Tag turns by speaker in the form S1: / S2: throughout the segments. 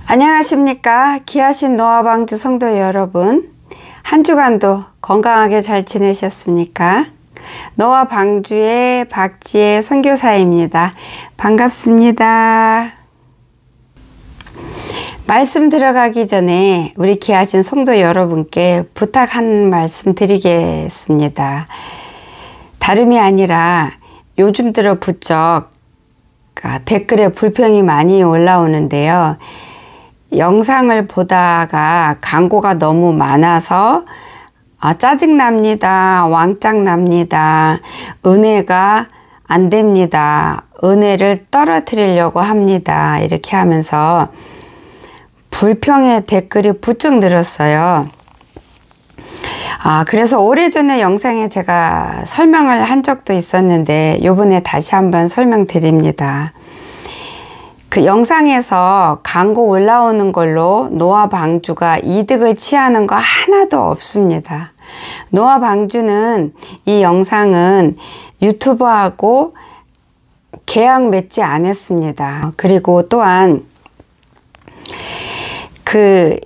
S1: 안녕하십니까. 귀하신 노아방주 성도 여러분, 한 주간도 건강하게 잘 지내셨습니까? 노아방주의 박지혜 선교사입니다. 반갑습니다. 말씀 들어가기 전에 우리 귀하신 성도 여러분께 부탁 한 말씀 드리겠습니다. 다름이 아니라 요즘 들어 부쩍 댓글에 불평이 많이 올라오는데요. 영상을 보다가 광고가 너무 많아서 짜증납니다. 왕짱납니다. 은혜가 안 됩니다. 은혜를 떨어뜨리려고 합니다. 이렇게 하면서 불평의 댓글이 부쩍 늘었어요. 그래서 오래전에 영상에 제가 설명을 한 적도 있었는데 요번에 다시 한번 설명드립니다. 그 영상에서 광고 올라오는 걸로 노아방주가 이득을 취하는 거 하나도 없습니다. 노아방주는 이 영상은 유튜브하고 계약 맺지 않았습니다. 그리고 또한 그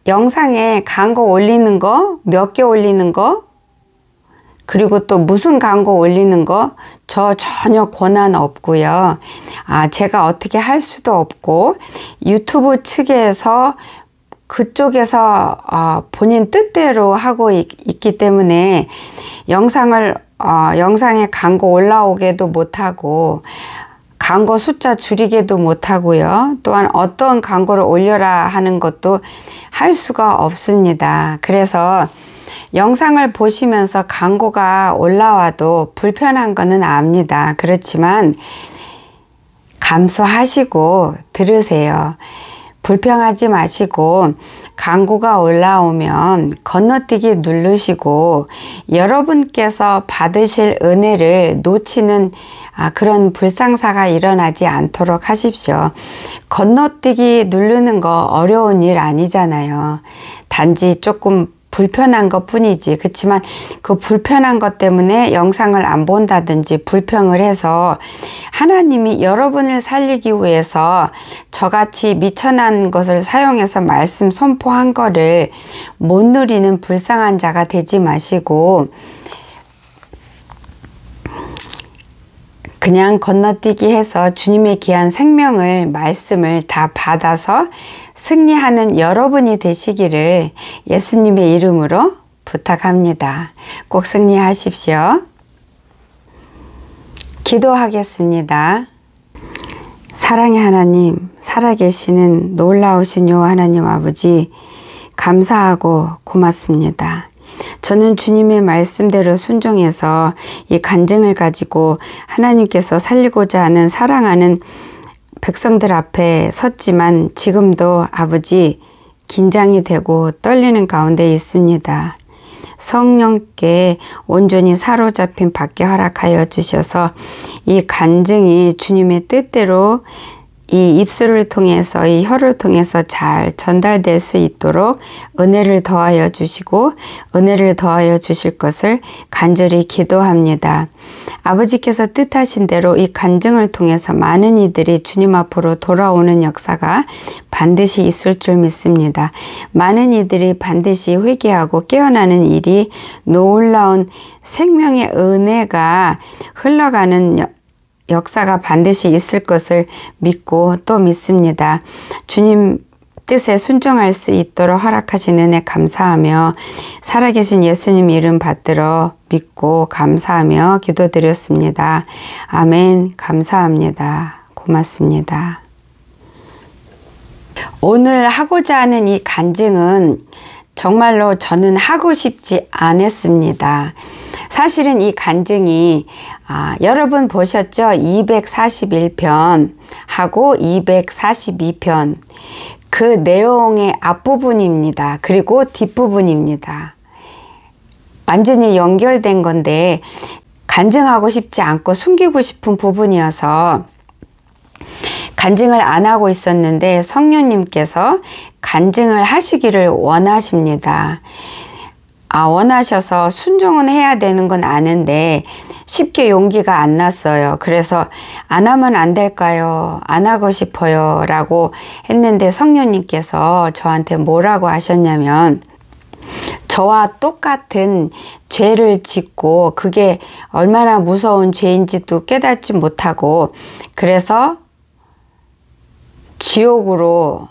S1: 영상에 광고 올리는 거, 몇 개 올리는 거, 그리고 또 무슨 광고 올리는 거 저 전혀 권한 없고요. 제가 어떻게 할 수도 없고 유튜브 측에서 그쪽에서 본인 뜻대로 하고 있기 때문에 영상에 광고 올라오게도 못하고 광고 숫자 줄이게도 못하고요. 또한 어떤 광고를 올려라 하는 것도 할 수가 없습니다. 그래서 영상을 보시면서 광고가 올라와도 불편한 거는 압니다. 그렇지만 감수하시고 들으세요. 불평하지 마시고 광고가 올라오면 건너뛰기 누르시고 여러분께서 받으실 은혜를 놓치는 그런 불상사가 일어나지 않도록 하십시오. 건너뛰기 누르는 거 어려운 일 아니잖아요. 단지 조금 불편한 것 뿐이지. 그렇지만 그 불편한 것 때문에 영상을 안 본다든지 불평을 해서 하나님이 여러분을 살리기 위해서 저같이 미천한 것을 사용해서 말씀 선포한 거를 못 누리는 불쌍한 자가 되지 마시고 그냥 건너뛰기 해서 주님의 귀한 생명을 말씀을 다 받아서 승리하는 여러분이 되시기를 예수님의 이름으로 부탁합니다. 꼭 승리하십시오. 기도하겠습니다. 사랑의 하나님, 살아계시는 놀라우신 요 하나님 아버지, 감사하고 고맙습니다. 저는 주님의 말씀대로 순종해서 이 간증을 가지고 하나님께서 살리고자 하는 사랑하는 백성들 앞에 섰지만 지금도 아버지 긴장이 되고 떨리는 가운데 있습니다. 성령께 온전히 사로잡힌 받게 허락하여 주셔서 이 간증이 주님의 뜻대로 이 입술을 통해서 이 혀를 통해서 잘 전달될 수 있도록 은혜를 더하여 주시고 은혜를 더하여 주실 것을 간절히 기도합니다. 아버지께서 뜻하신 대로 이 간증을 통해서 많은 이들이 주님 앞으로 돌아오는 역사가 반드시 있을 줄 믿습니다. 많은 이들이 반드시 회개하고 깨어나는 일이 놀라운 생명의 은혜가 흘러가는 역사가 반드시 있을 것을 믿고 또 믿습니다. 주님 뜻에 순종할 수 있도록 허락하신 은혜 감사하며 살아계신 예수님 이름 받들어 믿고 감사하며 기도드렸습니다. 아멘. 감사합니다. 고맙습니다. 오늘 하고자 하는 이 간증은 정말로 저는 하고 싶지 않았습니다. 사실은 이 간증이 여러분 보셨죠? 241편 하고 242편 그 내용의 앞부분입니다. 그리고 뒷부분입니다. 완전히 연결된 건데 간증하고 싶지 않고 숨기고 싶은 부분이어서 간증을 안 하고 있었는데 성령님께서 간증을 하시기를 원하십니다. 원하셔서 순종은 해야 되는 건 아는데 쉽게 용기가 안 났어요. 그래서 안 하면 안 될까요? 안 하고 싶어요 라고 했는데 성령님께서 저한테 뭐라고 하셨냐면, 저와 똑같은 죄를 짓고 그게 얼마나 무서운 죄인지도 깨닫지 못하고, 그래서 지옥으로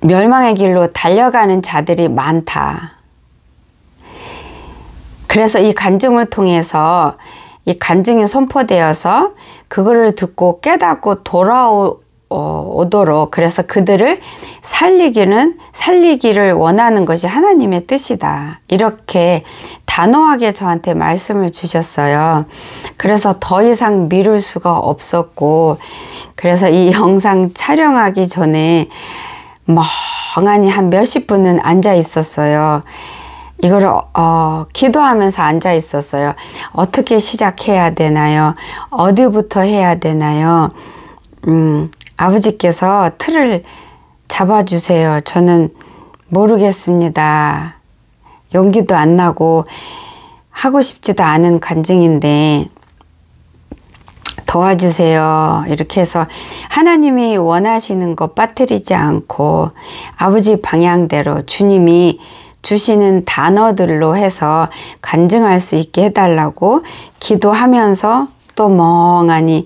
S1: 멸망의 길로 달려가는 자들이 많다. 그래서 이 간증을 통해서 이 간증이 선포되어서 그거를 듣고 깨닫고 돌아오도록, 그래서 그들을 살리기를 원하는 것이 하나님의 뜻이다. 이렇게 단호하게 저한테 말씀을 주셨어요. 그래서 더 이상 미룰 수가 없었고, 그래서 이 영상 촬영하기 전에 멍하니 한 몇십 분은 앉아 있었어요. 이거를 기도하면서 앉아 있었어요. 어떻게 시작해야 되나요? 어디부터 해야 되나요? 아버지께서 틀을 잡아주세요. 저는 모르겠습니다. 용기도 안 나고 하고 싶지도 않은 간증인데 도와주세요. 이렇게 해서 하나님이 원하시는 거 빠뜨리지 않고 아버지 방향대로 주님이 주시는 단어들로 해서 간증할 수 있게 해달라고 기도하면서 또 멍하니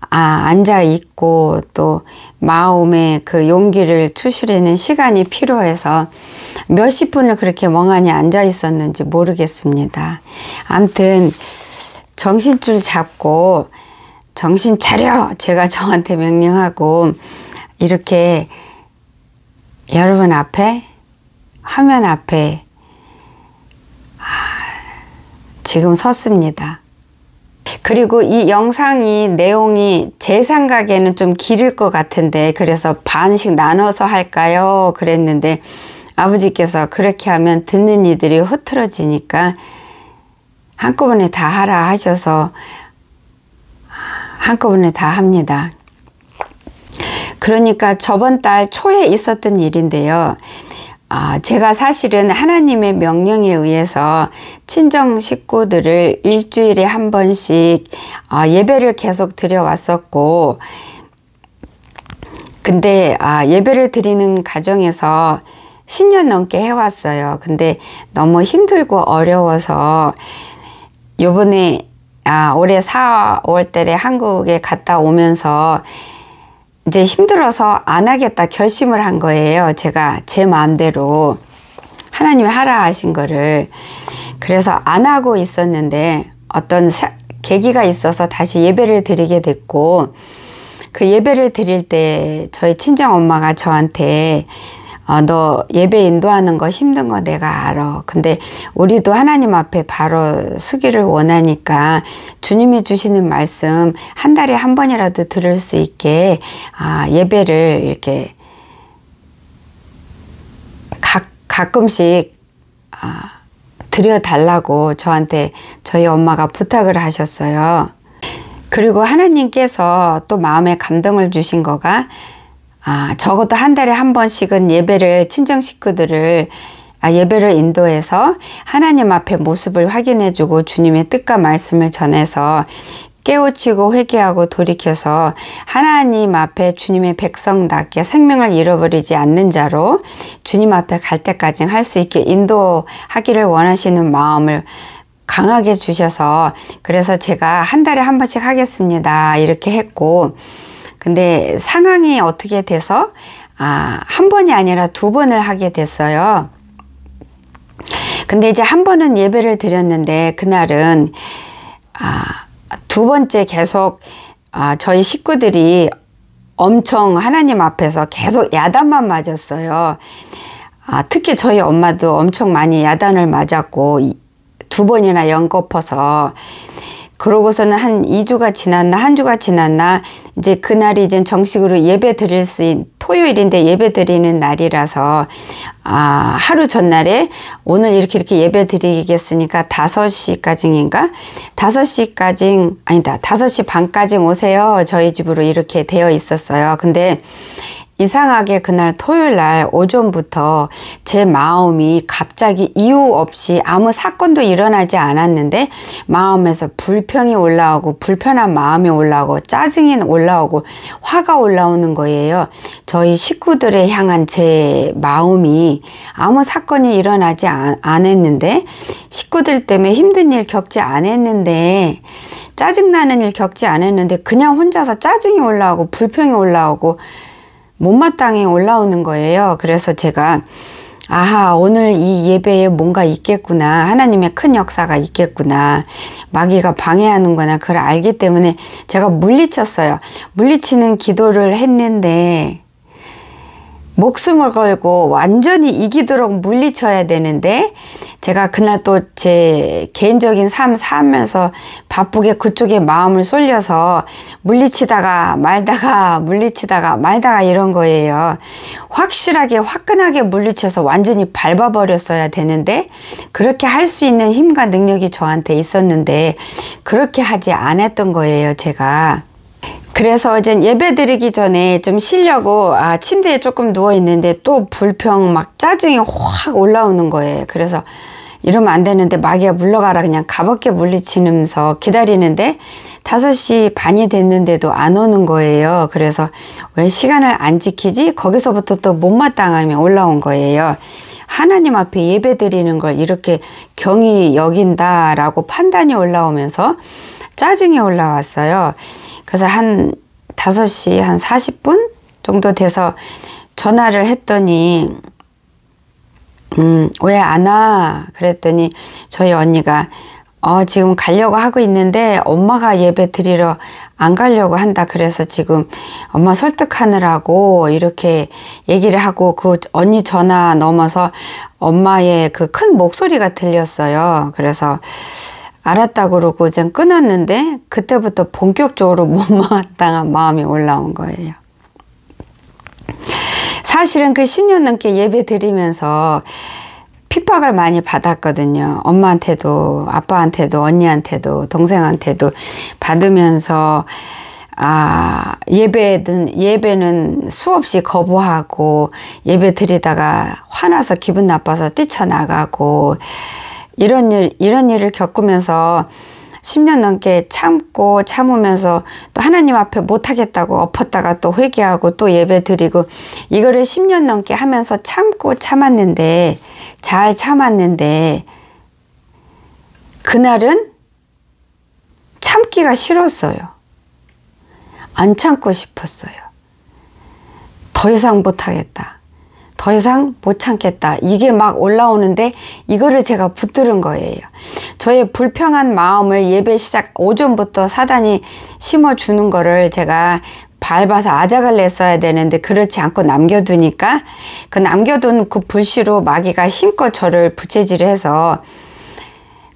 S1: 앉아 있고, 또 마음에 그 용기를 추스리는 시간이 필요해서 몇십 분을 그렇게 멍하니 앉아 있었는지 모르겠습니다. 아무튼 정신줄 잡고 정신 차려! 제가 저한테 명령하고 이렇게 여러분 앞에, 화면 앞에 지금 섰습니다. 그리고 이 영상이 내용이 제 생각에는 좀 길을 것 같은데, 그래서 반씩 나눠서 할까요? 그랬는데 아버지께서 그렇게 하면 듣는 이들이 흐트러지니까 한꺼번에 다 하라 하셔서 한꺼번에 다 합니다. 그러니까 저번 달 초에 있었던 일인데요. 제가 사실은 하나님의 명령에 의해서 친정 식구들을 일주일에 한 번씩 예배를 계속 드려왔었고, 근데 예배를 드리는 과정에서 10년 넘게 해왔어요. 근데 너무 힘들고 어려워서 요번에 올해 4월 달에 한국에 갔다 오면서 이제 힘들어서 안 하겠다 결심을 한 거예요. 제가 제 마음대로 하나님이 하라 하신 거를. 그래서 안 하고 있었는데 어떤 계기가 있어서 다시 예배를 드리게 됐고, 그 예배를 드릴 때 저희 친정 엄마가 저한테 너 예배 인도하는 거 힘든 거 내가 알아. 근데 우리도 하나님 앞에 바로 서기를 원하니까 주님이 주시는 말씀 한 달에 한 번이라도 들을 수 있게 예배를 이렇게 가끔씩 드려달라고 저한테 저희 엄마가 부탁을 하셨어요. 그리고 하나님께서 또 마음에 감동을 주신 거가 적어도 한 달에 한 번씩은 예배를, 친정 식구들을 예배를 인도해서 하나님 앞에 모습을 확인해주고 주님의 뜻과 말씀을 전해서 깨우치고 회개하고 돌이켜서 하나님 앞에 주님의 백성답게 생명을 잃어버리지 않는 자로 주님 앞에 갈 때까지 할 수 있게 인도하기를 원하시는 마음을 강하게 주셔서, 그래서 제가 한 달에 한 번씩 하겠습니다 이렇게 했고, 근데 상황이 어떻게 돼서 한 번이 아니라 두 번을 하게 됐어요. 근데 이제 한 번은 예배를 드렸는데 그날은 두 번째 계속 저희 식구들이 엄청 하나님 앞에서 계속 야단만 맞았어요. 특히 저희 엄마도 엄청 많이 야단을 맞았고 두 번이나 연거퍼서, 그러고서는 한 2주가 지났나 한 주가 지났나 이제 그날이 이제 정식으로 예배 드릴 수 있는, 토요일인데 예배 드리는 날이라서 하루 전날에 오늘 이렇게 예배 드리겠으니까 5시까지인가? 5시까지 아니다 5시 반까지 오세요 저희 집으로 이렇게 되어 있었어요. 근데 이상하게 그날 토요일 날 오전부터 제 마음이 갑자기 이유 없이 아무 사건도 일어나지 않았는데 마음에서 불평이 올라오고 불편한 마음이 올라오고 짜증이 올라오고 화가 올라오는 거예요. 저희 식구들에 향한 제 마음이 아무 사건이 일어나지 않았는데 식구들 때문에 힘든 일 겪지 않았는데 짜증나는 일 겪지 않았는데 그냥 혼자서 짜증이 올라오고 불평이 올라오고 못마땅히 올라오는 거예요. 그래서 제가 아하, 오늘 이 예배에 뭔가 있겠구나. 하나님의 큰 역사가 있겠구나. 마귀가 방해하는구나. 그걸 알기 때문에 제가 물리쳤어요. 물리치는 기도를 했는데 목숨을 걸고 완전히 이기도록 물리쳐야 되는데 제가 그날 또 제 개인적인 삶 살면서 바쁘게 그쪽에 마음을 쏠려서 물리치다가 말다가 이런 거예요. 확실하게 화끈하게 물리쳐서 완전히 밟아버렸어야 되는데 그렇게 할 수 있는 힘과 능력이 저한테 있었는데 그렇게 하지 않았던 거예요, 제가. 그래서 이제 예배 드리기 전에 좀 쉬려고 침대에 조금 누워 있는데 또 불평 막 짜증이 확 올라오는 거예요. 그래서 이러면 안 되는데 마귀야 물러가라 그냥 가볍게 물리치면서 기다리는데 5시 반이 됐는데도 안 오는 거예요. 그래서 왜 시간을 안 지키지? 거기서부터 또 못마땅함이 올라온 거예요. 하나님 앞에 예배 드리는 걸 이렇게 경히 여긴다라고 판단이 올라오면서 짜증이 올라왔어요. 그래서 한 5시 한 40분 정도 돼서 전화를 했더니 왜 안 와? 그랬더니 저희 언니가 지금 가려고 하고 있는데 엄마가 예배 드리러 안 가려고 한다. 그래서 지금 엄마 설득하느라고 이렇게 얘기를 하고 그 언니 전화 넘어서 엄마의 그 큰 목소리가 들렸어요. 그래서 알았다고 그러고 이제 끊었는데 그때부터 본격적으로 못마땅한 마음이 올라온 거예요. 사실은 그 10년 넘게 예배 드리면서 핍박을 많이 받았거든요. 엄마한테도 아빠한테도 언니한테도 동생한테도 받으면서 예배는 수없이 거부하고 예배 드리다가 화나서 기분 나빠서 뛰쳐나가고 이런 일을 겪으면서 10년 넘게 참으면서 또 하나님 앞에 못하겠다고 엎었다가 또 회개하고 또 예배 드리고 이거를 10년 넘게 하면서 참았는데 잘 참았는데 그날은 참기가 싫었어요. 안 참고 싶었어요. 더 이상 못하겠다. 더 이상 못 참겠다. 이게 막 올라오는데 이거를 제가 붙들은 거예요. 저의 불평한 마음을 예배 시작 오전부터 사단이 심어주는 거를 제가 밟아서 아작을 냈어야 되는데 그렇지 않고 남겨두니까 그 남겨둔 그 불씨로 마귀가 힘껏 저를 부채질을 해서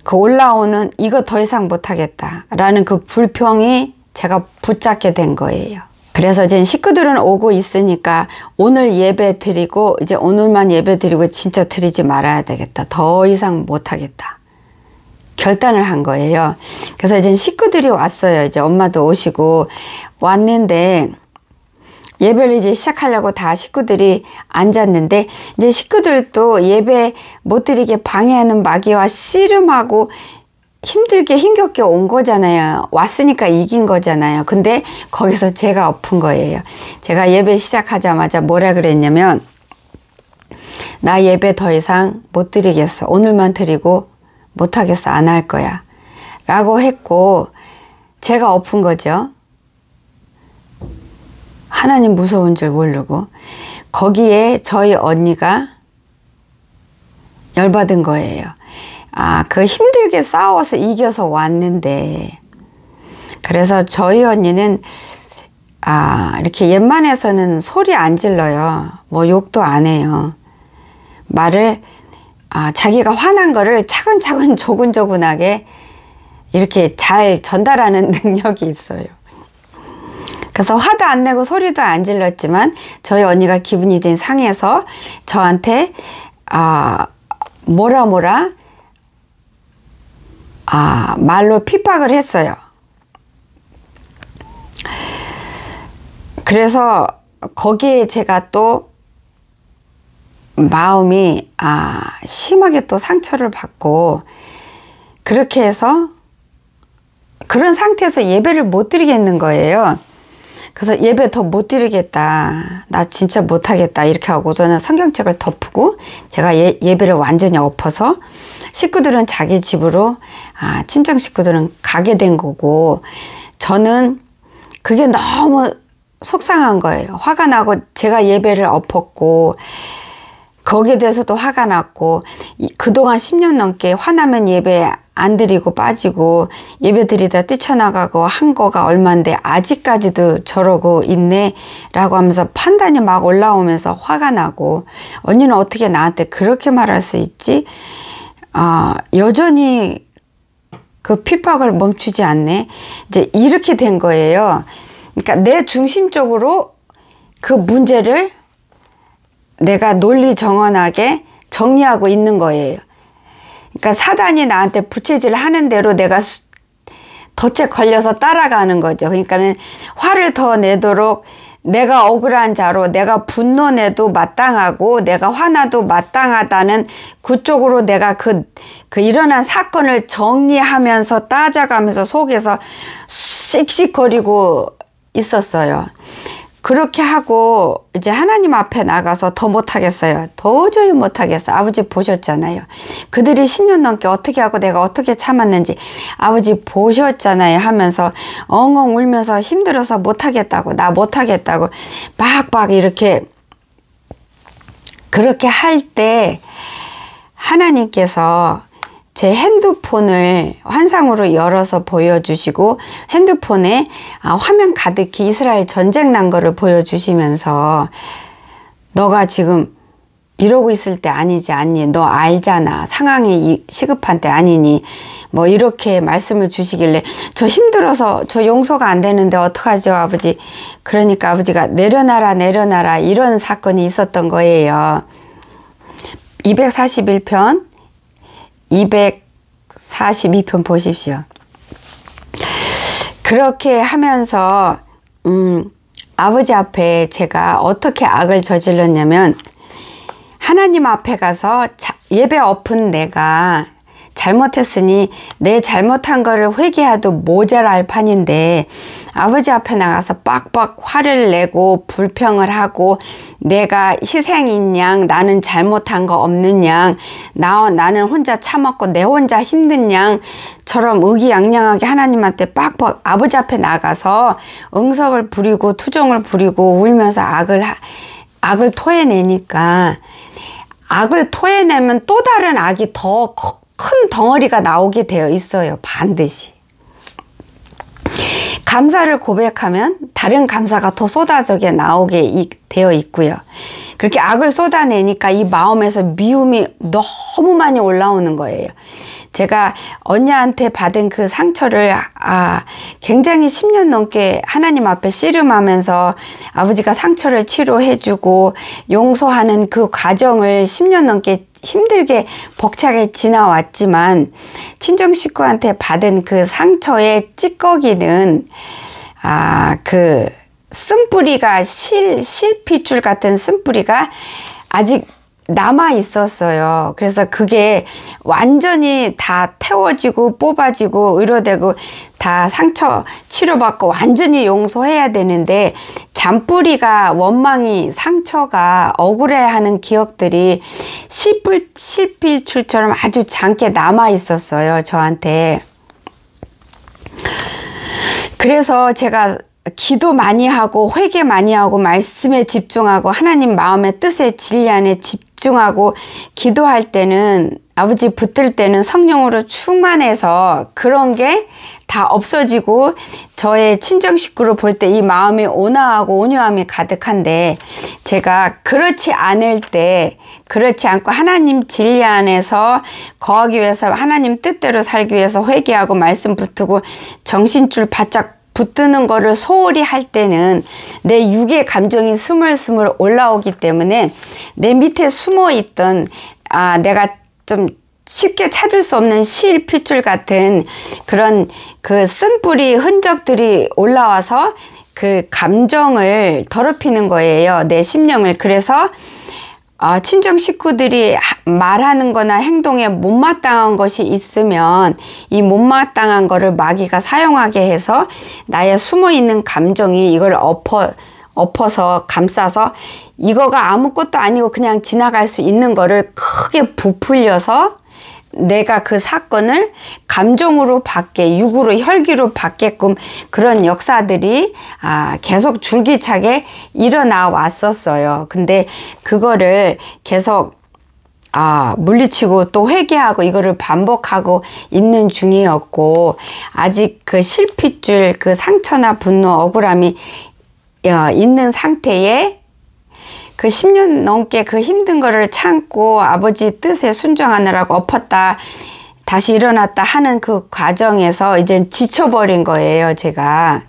S1: 그 올라오는 이거 더 이상 못하겠다 라는 그 불평이 제가 붙잡게 된 거예요. 그래서 이제 식구들은 오고 있으니까 오늘 예배 드리고 이제 오늘만 예배 드리고 진짜 드리지 말아야 되겠다. 더 이상 못하겠다. 결단을 한 거예요. 그래서 이제 식구들이 왔어요. 이제 엄마도 오시고 왔는데 예배를 이제 시작하려고 다 식구들이 앉았는데 이제 식구들도 예배 못 드리게 방해하는 마귀와 씨름하고 힘들게 힘겹게 온 거잖아요. 왔으니까 이긴 거잖아요. 근데 거기서 제가 엎은 거예요. 제가 예배 시작하자마자 뭐라 그랬냐면 나 예배 더 이상 못 드리겠어. 오늘만 드리고 못하겠어. 안 할 거야. 라고 했고 제가 엎은 거죠. 하나님 무서운 줄 모르고 거기에 저희 언니가 열받은 거예요. 그 힘들게 싸워서 이겨서 왔는데 그래서 저희 언니는 이렇게 웬만해서는 소리 안 질러요. 뭐 욕도 안 해요. 말을 자기가 화난 거를 차근차근 조근조근하게 이렇게 잘 전달하는 능력이 있어요. 그래서 화도 안 내고 소리도 안 질렀지만 저희 언니가 기분이 좀 상해서 저한테 뭐라 말로 핍박을 했어요. 그래서 거기에 제가 또 마음이 심하게 또 상처를 받고, 그렇게 해서 그런 상태에서 예배를 못 드리겠는 거예요. 그래서 예배 더 못 드리겠다, 나 진짜 못하겠다 이렇게 하고 저는 성경책을 덮고 제가 예배를 완전히 엎어서 식구들은 자기 집으로, 친정 식구들은 가게 된 거고, 저는 그게 너무 속상한 거예요. 화가 나고, 제가 예배를 엎었고 거기에 대해서도 화가 났고, 그동안 10년 넘게 화나면 예배 안 드리고 빠지고 예배 드리다 뛰쳐나가고 한 거가 얼만데 아직까지도 저러고 있네 라고 하면서 판단이 막 올라오면서 화가 나고, 언니는 어떻게 나한테 그렇게 말할 수 있지? 여전히 그 핍박을 멈추지 않네. 이제 이렇게 된 거예요. 그러니까 내 중심적으로 그 문제를 내가 논리 정연하게 정리하고 있는 거예요. 그러니까 사단이 나한테 부채질 하는 대로 내가 덫에 걸려서 따라가는 거죠. 그러니까는 화를 더 내도록 내가 억울한 자로, 내가 분노내도 마땅하고 내가 화나도 마땅하다는 그쪽으로 내가 그 일어난 사건을 정리하면서 따져가면서 속에서 씩씩거리고 있었어요. 그렇게 하고 이제 하나님 앞에 나가서 더 못하겠어요. 도저히 못하겠어. 아버지 보셨잖아요. 그들이 10년 넘게 어떻게 하고 내가 어떻게 참았는지 아버지 보셨잖아요 하면서 엉엉 울면서 힘들어서 못하겠다고, 나 못하겠다고 막 이렇게 그렇게 할 때 하나님께서 제 핸드폰을 환상으로 열어서 보여주시고, 핸드폰에 화면 가득히 이스라엘 전쟁 난 거를 보여주시면서 너가 지금 이러고 있을 때 아니지 않니? 너 알잖아. 상황이 시급한 때 아니니? 뭐 이렇게 말씀을 주시길래 저 힘들어서 저 용서가 안 되는데 어떡하죠 아버지? 그러니까 아버지가 내려놔라 이런 사건이 있었던 거예요. 241편 242편 보십시오. 그렇게 하면서 아버지 앞에 제가 어떻게 악을 저질렀냐면, 하나님 앞에 가서 예배 엎은 내가 잘못했으니 내 잘못한 거를 회개해도 모자랄 판인데 아버지 앞에 나가서 빡빡 화를 내고 불평을 하고 내가 희생인 양, 나는 잘못한 거 없는 양, 나는 혼자 참았고 내 혼자 힘든 양처럼 의기양양하게 하나님한테 빡빡 아버지 앞에 나가서 응석을 부리고 투정을 부리고 울면서 악을 토해내니까, 악을 토해내면 또 다른 악이 더 큰 덩어리가 나오게 되어 있어요. 반드시. 감사를 고백하면 다른 감사가 더 쏟아져게 나오게 되어 있고요. 그렇게 악을 쏟아내니까 이 마음에서 미움이 너무 많이 올라오는 거예요. 제가 언니한테 받은 그 상처를 굉장히 10년 넘게 하나님 앞에 씨름하면서 아버지가 상처를 치료해주고 용서하는 그 과정을 10년 넘게 힘들게 벅차게 지나왔지만, 친정 식구한테 받은 그 상처의 찌꺼기는 그 쓴뿌리가 실핏줄 같은 쓴뿌리가 아직 남아 있었어요. 그래서 그게 완전히 다 태워지고 뽑아지고 의로되고 다 상처 치료받고 완전히 용서해야 되는데, 잔뿌리가, 원망이, 상처가, 억울해하는 기억들이 실핏줄처럼 아주 작게 남아 있었어요, 저한테. 그래서 제가 기도 많이 하고 회개 많이 하고 말씀에 집중하고 하나님 마음의 뜻에 진리 안에 집중하고 기도할 때는, 아버지 붙들 때는 성령으로 충만해서 그런 게 다 없어지고 저의 친정 식구를 볼 때 이 마음이 온화하고 온유함이 가득한데, 제가 그렇지 않을 때, 그렇지 않고 하나님 진리 안에서 거하기 위해서 하나님 뜻대로 살기 위해서 회개하고 말씀 붙들고 정신줄 바짝 붙드는 거를 소홀히 할 때는 내 육의 감정이 스물스물 올라오기 때문에 내 밑에 숨어있던 내가 좀 쉽게 찾을 수 없는 실핏줄 같은 그런 그 쓴뿌리 흔적들이 올라와서 그 감정을 더럽히는 거예요. 내 심령을. 그래서 친정 식구들이 말하는 거나 행동에 못마땅한 것이 있으면 이 못마땅한 거를 마귀가 사용하게 해서 나의 숨어있는 감정이 이걸 엎어서 감싸서 이거가 아무것도 아니고 그냥 지나갈 수 있는 거를 크게 부풀려서 내가 그 사건을 감정으로 받게, 육으로, 혈기로 받게끔 그런 역사들이 계속 줄기차게 일어나 왔었어요. 근데 그거를 계속 물리치고 또 회개하고 이거를 반복하고 있는 중이었고, 아직 그 실핏줄 그 상처나 분노, 억울함이 있는 상태에 그 10년 넘게 그 힘든 거를 참고 아버지 뜻에 순종하느라고 엎었다 다시 일어났다 하는 그 과정에서 이제 지쳐버린 거예요, 제가.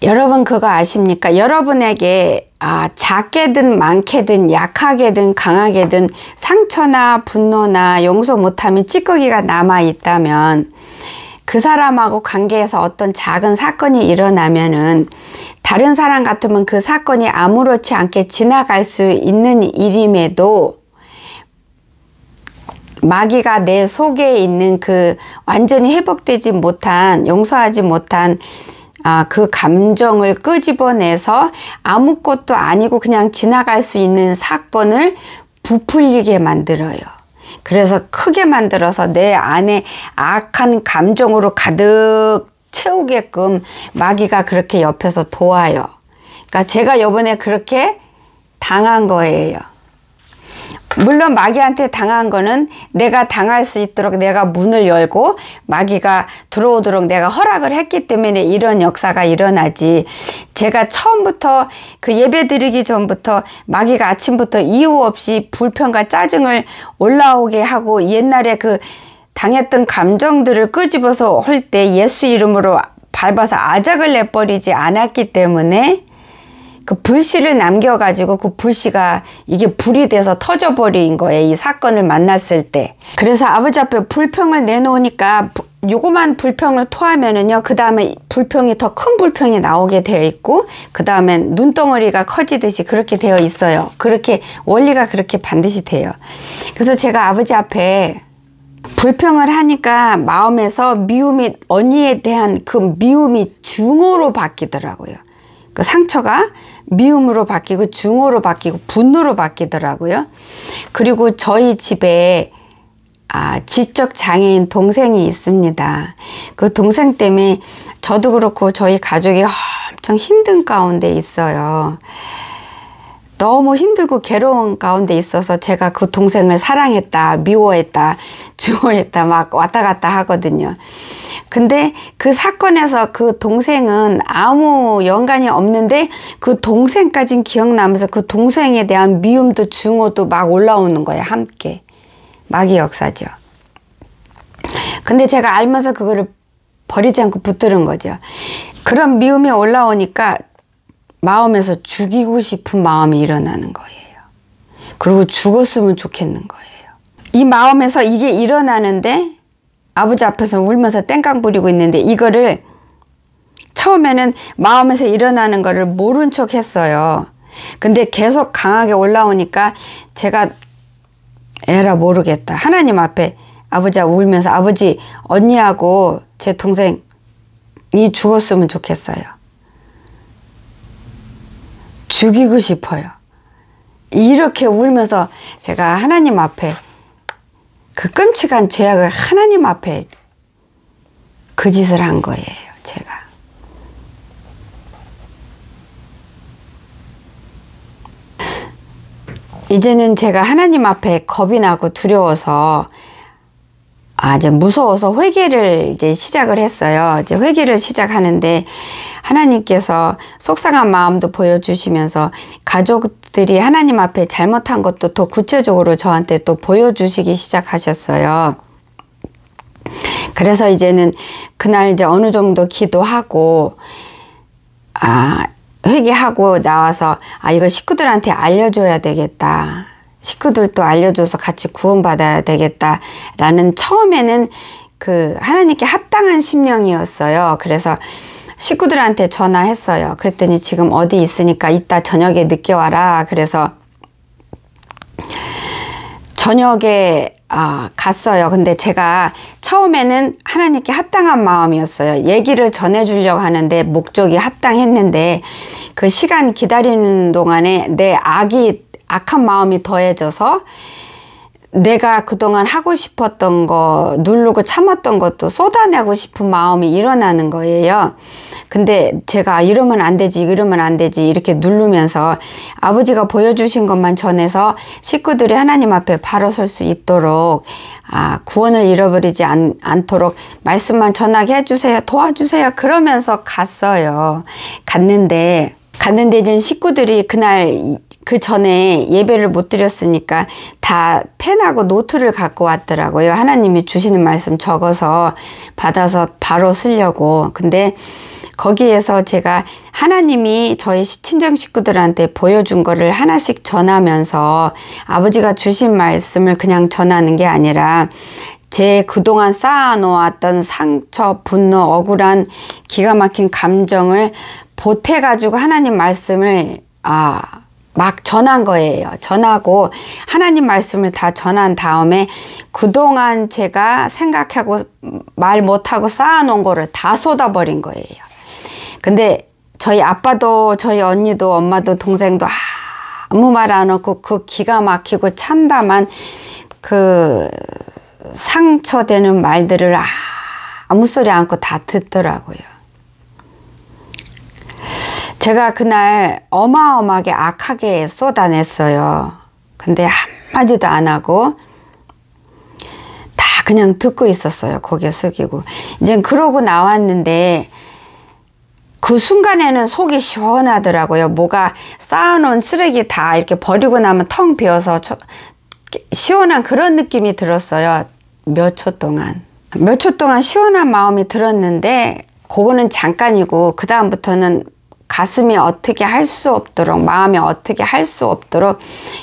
S1: 여러분 그거 아십니까? 여러분에게 작게든 많게든 약하게든 강하게든 상처나 분노나 용서 못함이 찌꺼기가 남아있다면 그 사람하고 관계에서 어떤 작은 사건이 일어나면은 다른 사람 같으면 그 사건이 아무렇지 않게 지나갈 수 있는 일임에도 마귀가 내 속에 있는 그 완전히 회복되지 못한, 용서하지 못한 그 감정을 끄집어내서 아무것도 아니고 그냥 지나갈 수 있는 사건을 부풀리게 만들어요. 그래서 크게 만들어서 내 안에 악한 감정으로 가득 채우게끔 마귀가 그렇게 옆에서 도와요. 그러니까 제가 요번에 그렇게 당한 거예요. 물론 마귀한테 당한 거는 내가 당할 수 있도록 내가 문을 열고 마귀가 들어오도록 내가 허락을 했기 때문에 이런 역사가 일어나지, 제가 처음부터 그 예배 드리기 전부터 마귀가 아침부터 이유 없이 불평과 짜증을 올라오게 하고 옛날에 그 당했던 감정들을 끄집어서 할 때 예수 이름으로 밟아서 아작을 내버리지 않았기 때문에 그 불씨를 남겨가지고 그 불씨가 이게 불이 돼서 터져버린 거예요. 이 사건을 만났을 때. 그래서 아버지 앞에 불평을 내놓으니까 요거만 불평을 토하면은요, 그 다음에 불평이 더 큰 불평이 나오게 되어 있고, 그 다음엔 눈덩어리가 커지듯이 그렇게 되어 있어요. 그렇게 원리가 그렇게 반드시 돼요. 그래서 제가 아버지 앞에 불평을 하니까 마음에서 미움이, 언니에 대한 그 미움이 증오로 바뀌더라고요. 그 상처가 미움으로 바뀌고 증오로 바뀌고 분노로 바뀌더라고요. 그리고 저희 집에 지적 장애인 동생이 있습니다. 그 동생 때문에 저도 그렇고 저희 가족이 엄청 힘든 가운데 있어요. 너무 힘들고 괴로운 가운데 있어서 제가 그 동생을 사랑했다, 미워했다, 증오했다 막 왔다 갔다 하거든요. 근데 그 사건에서 그 동생은 아무 연관이 없는데 그 동생까진 기억나면서 그 동생에 대한 미움도 증오도 막 올라오는 거예요. 함께. 마귀 역사죠. 근데 제가 알면서 그거를 버리지 않고 붙들은 거죠. 그런 미움이 올라오니까 마음에서 죽이고 싶은 마음이 일어나는 거예요. 그리고 죽었으면 좋겠는 거예요. 이 마음에서 이게 일어나는데 아버지 앞에서 울면서 땡깡 부리고 있는데 이거를 처음에는 마음에서 일어나는 거를 모른 척 했어요. 근데 계속 강하게 올라오니까 제가 에라 모르겠다. 하나님 앞에 아버지가 울면서 아버지, 언니하고 제 동생이 죽었으면 좋겠어요. 죽이고 싶어요. 이렇게 울면서 제가 하나님 앞에 그 끔찍한 죄악을 하나님 앞에 그 짓을 한 거예요. 제가. 이제는 제가 하나님 앞에 겁이 나고 두려워서 이제 무서워서 회개를 이제 시작을 했어요. 이제 회개를 시작하는데 하나님께서 속상한 마음도 보여주시면서 가족들이 하나님 앞에 잘못한 것도 더 구체적으로 저한테 또 보여주시기 시작하셨어요. 그래서 이제는 그날 이제 어느 정도 기도하고 회개하고 나와서 이거 식구들한테 알려줘야 되겠다. 식구들도 알려줘서 같이 구원받아야 되겠다라는 처음에는 그 하나님께 합당한 심령이었어요. 그래서 식구들한테 전화했어요. 그랬더니 지금 어디 있으니까 이따 저녁에 늦게 와라. 그래서 저녁에 갔어요. 근데 제가 처음에는 하나님께 합당한 마음이었어요. 얘기를 전해주려고 하는데 목적이 합당했는데 그 시간 기다리는 동안에 내 악한 마음이 더해져서 내가 그동안 하고 싶었던 거, 누르고 참았던 것도 쏟아내고 싶은 마음이 일어나는 거예요. 근데 제가 이러면 안 되지, 이러면 안 되지 이렇게 누르면서 아버지가 보여주신 것만 전해서 식구들이 하나님 앞에 바로 설 수 있도록 구원을 잃어버리지 않도록 말씀만 전하게 해주세요, 도와주세요 그러면서 갔어요. 갔는데 이제 식구들이 그날 그 전에 예배를 못 드렸으니까 다 펜하고 노트를 갖고 왔더라고요. 하나님이 주시는 말씀 적어서 받아서 바로 쓰려고. 근데 거기에서 제가 하나님이 저희 친정 식구들한테 보여준 거를 하나씩 전하면서 아버지가 주신 말씀을 그냥 전하는 게 아니라 제 그동안 쌓아놓았던 상처, 분노, 억울한 기가 막힌 감정을 보태가지고 하나님 말씀을 막 전한 거예요. 전하고 하나님 말씀을 다 전한 다음에 그동안 제가 생각하고 말 못하고 쌓아놓은 거를 다 쏟아버린 거예요. 근데 저희 아빠도 저희 언니도 엄마도 동생도 아무 말 안 하고 그 기가 막히고 참담한 그 상처되는 말들을 아무 소리 않고 다 듣더라고요. 제가 그날 어마어마하게 악하게 쏟아냈어요. 근데 한마디도 안 하고 다 그냥 듣고 있었어요. 고개 숙이고. 이제 그러고 나왔는데 그 순간에는 속이 시원하더라고요. 뭐가 쌓아놓은 쓰레기 다 이렇게 버리고 나면 텅 비어서 시원한 그런 느낌이 들었어요. 몇 초 동안. 몇 초 동안 시원한 마음이 들었는데 그거는 잠깐이고 그 다음부터는 가슴이 어떻게 할 수 없도록 마음이 어떻게 할 수 없도록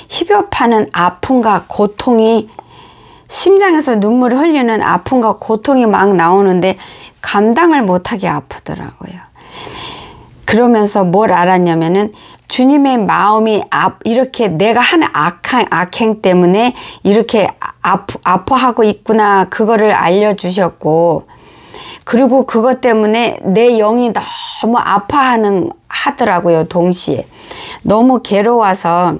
S1: 희비어파는 아픔과 고통이 심장에서 눈물이 흘리는 아픔과 고통이 막 나오는데 감당을 못하게 아프더라고요. 그러면서 뭘 알았냐면은 주님의 마음이 이렇게 내가 하는 악행 때문에 이렇게 아파하고 있구나 그거를 알려주셨고 그리고 그것 때문에 내 영이 너무 하더라고요. 동시에 너무 괴로워서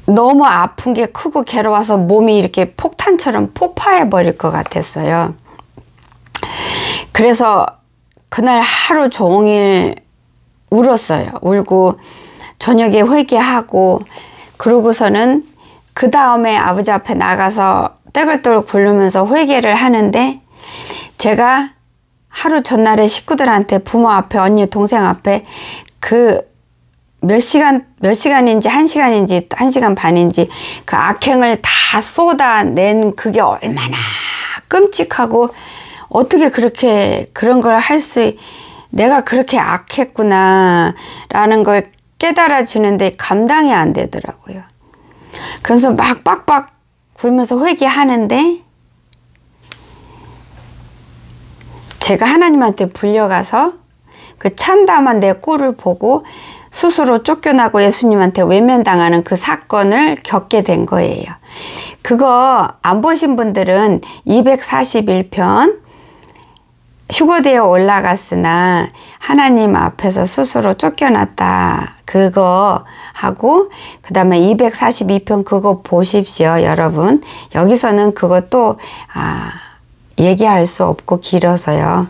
S1: 너무 아픈 게 크고 괴로워서 몸이 이렇게 폭탄처럼 폭파해 버릴 것 같았어요. 그래서 그날 하루 종일 울었어요. 울고 저녁에 회개하고 그러고서는 그 다음에 아버지 앞에 나가서 떼글떼글 굴르면서 회개를 하는데 제가 하루 전날에 식구들한테 부모 앞에 언니 동생 앞에 그 몇 시간인지 1시간인지 1시간 반인지 그 악행을 다 쏟아낸 그게 얼마나 끔찍하고 어떻게 그렇게 그런 걸 내가 그렇게 악했구나 라는 걸 깨달아지는데 감당이 안 되더라고요. 그래서 막 빡빡 굴면서 회개하는데 제가 하나님한테 불려가서 그 참담한 내 꼴을 보고 스스로 쫓겨나고 예수님한테 외면당하는 그 사건을 겪게 된 거예요. 그거 안 보신 분들은 241편 휴거되어 올라갔으나 하나님 앞에서 스스로 쫓겨났다. 그거 하고 그 다음에 242편 그거 보십시오. 여러분 여기서는 그것도 얘기할 수 없고 길어서요.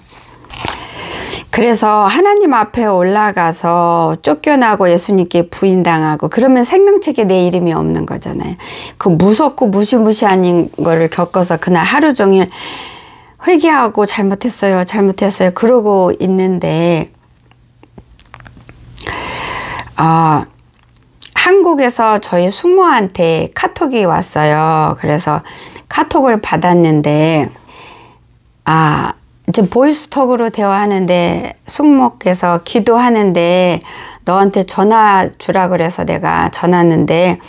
S1: 그래서 하나님 앞에 올라가서 쫓겨나고 예수님께 부인당하고 그러면 생명책에 내 이름이 없는 거잖아요. 그 무섭고 무시무시한 거를 겪어서 그날 하루 종일 회개하고 잘못했어요 그러고 있는데 한국에서 저희 숙모한테 카톡이 왔어요. 그래서 카톡을 받았는데 이제 보이스톡으로 대화하는데 숙모께서 기도하는데 너한테 전화 주라 그래서 내가 전화했는데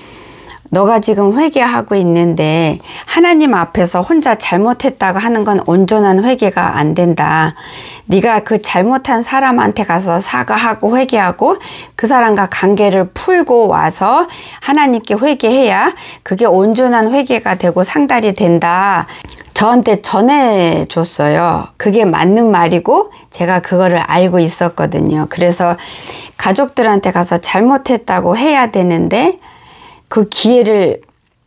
S1: 너가 지금 회개하고 있는데 하나님 앞에서 혼자 잘못했다고 하는 건 온전한 회개가 안 된다. 네가 그 잘못한 사람한테 가서 사과하고 회개하고 그 사람과 관계를 풀고 와서 하나님께 회개해야 그게 온전한 회개가 되고 상달이 된다. 저한테 전해줬어요. 그게 맞는 말이고 제가 그거를 알고 있었거든요. 그래서 가족들한테 가서 잘못했다고 해야 되는데 그 기회를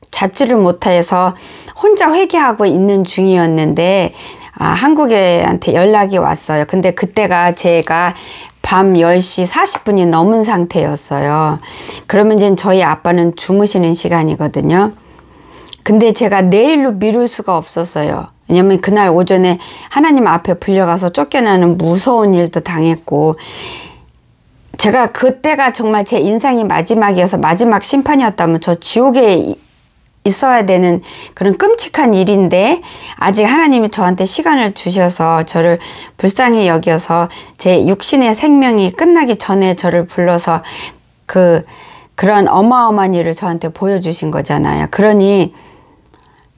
S1: 잡지를 못해서 혼자 회개하고 있는 중이었는데 한국에한테 연락이 왔어요. 근데 그때가 제가 밤 10시 40분이 넘은 상태였어요. 그러면 이제 저희 아빠는 주무시는 시간이거든요. 근데 제가 내일로 미룰 수가 없었어요. 왜냐면 그날 오전에 하나님 앞에 불려가서 쫓겨나는 무서운 일도 당했고 제가 그때가 정말 제 인생이 마지막이어서 마지막 심판이었다면 저 지옥에 있어야 되는 그런 끔찍한 일인데 아직 하나님이 저한테 시간을 주셔서 저를 불쌍히 여겨서 제 육신의 생명이 끝나기 전에 저를 불러서 그런 어마어마한 일을 저한테 보여주신 거잖아요. 그러니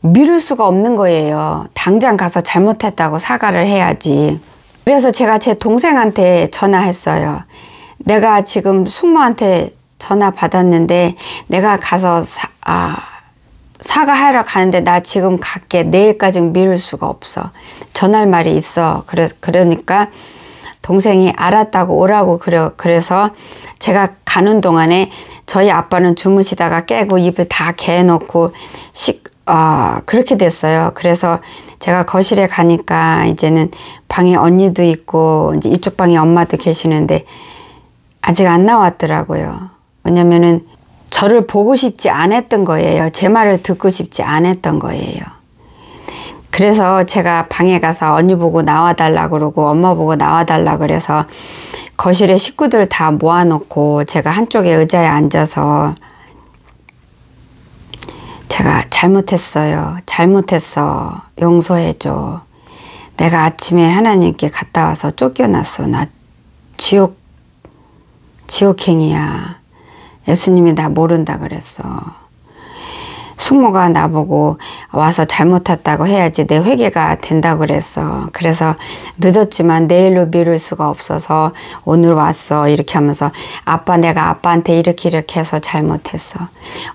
S1: 미룰 수가 없는 거예요. 당장 가서 잘못했다고 사과를 해야지. 그래서 제가 제 동생한테 전화했어요. 내가 지금 숙모한테 전화 받았는데 내가 가서 사과하러 가는데 나 지금 갈게. 내일까지 미룰 수가 없어. 전할 말이 있어. 그러니까 동생이 알았다고 오라고 그래서 제가 가는 동안에 저희 아빠는 주무시다가 깨고 입을 다 개놓고 그렇게 됐어요. 그래서 제가 거실에 가니까 이제는 방에 언니도 있고 이제 이쪽 방에 엄마도 계시는데 아직 안 나왔더라고요. 왜냐면은 저를 보고 싶지 않았던 거예요. 제 말을 듣고 싶지 않았던 거예요. 그래서 제가 방에 가서 언니 보고 나와달라 그러고 엄마 보고 나와달라 그래서 거실에 식구들 다 모아놓고 제가 한쪽에 의자에 앉아서 제가 잘못했어요. 잘못했어. 용서해줘. 내가 아침에 하나님께 갔다 와서 쫓겨났어. 나 지옥행이야. 예수님이 나 모른다 그랬어. 숙모가 나보고 와서 잘못했다고 해야지 내 회개가 된다고 그랬어. 그래서 늦었지만 내일로 미룰 수가 없어서 오늘 왔어. 이렇게 하면서 아빠 내가 아빠한테 이렇게 해서 잘못했어.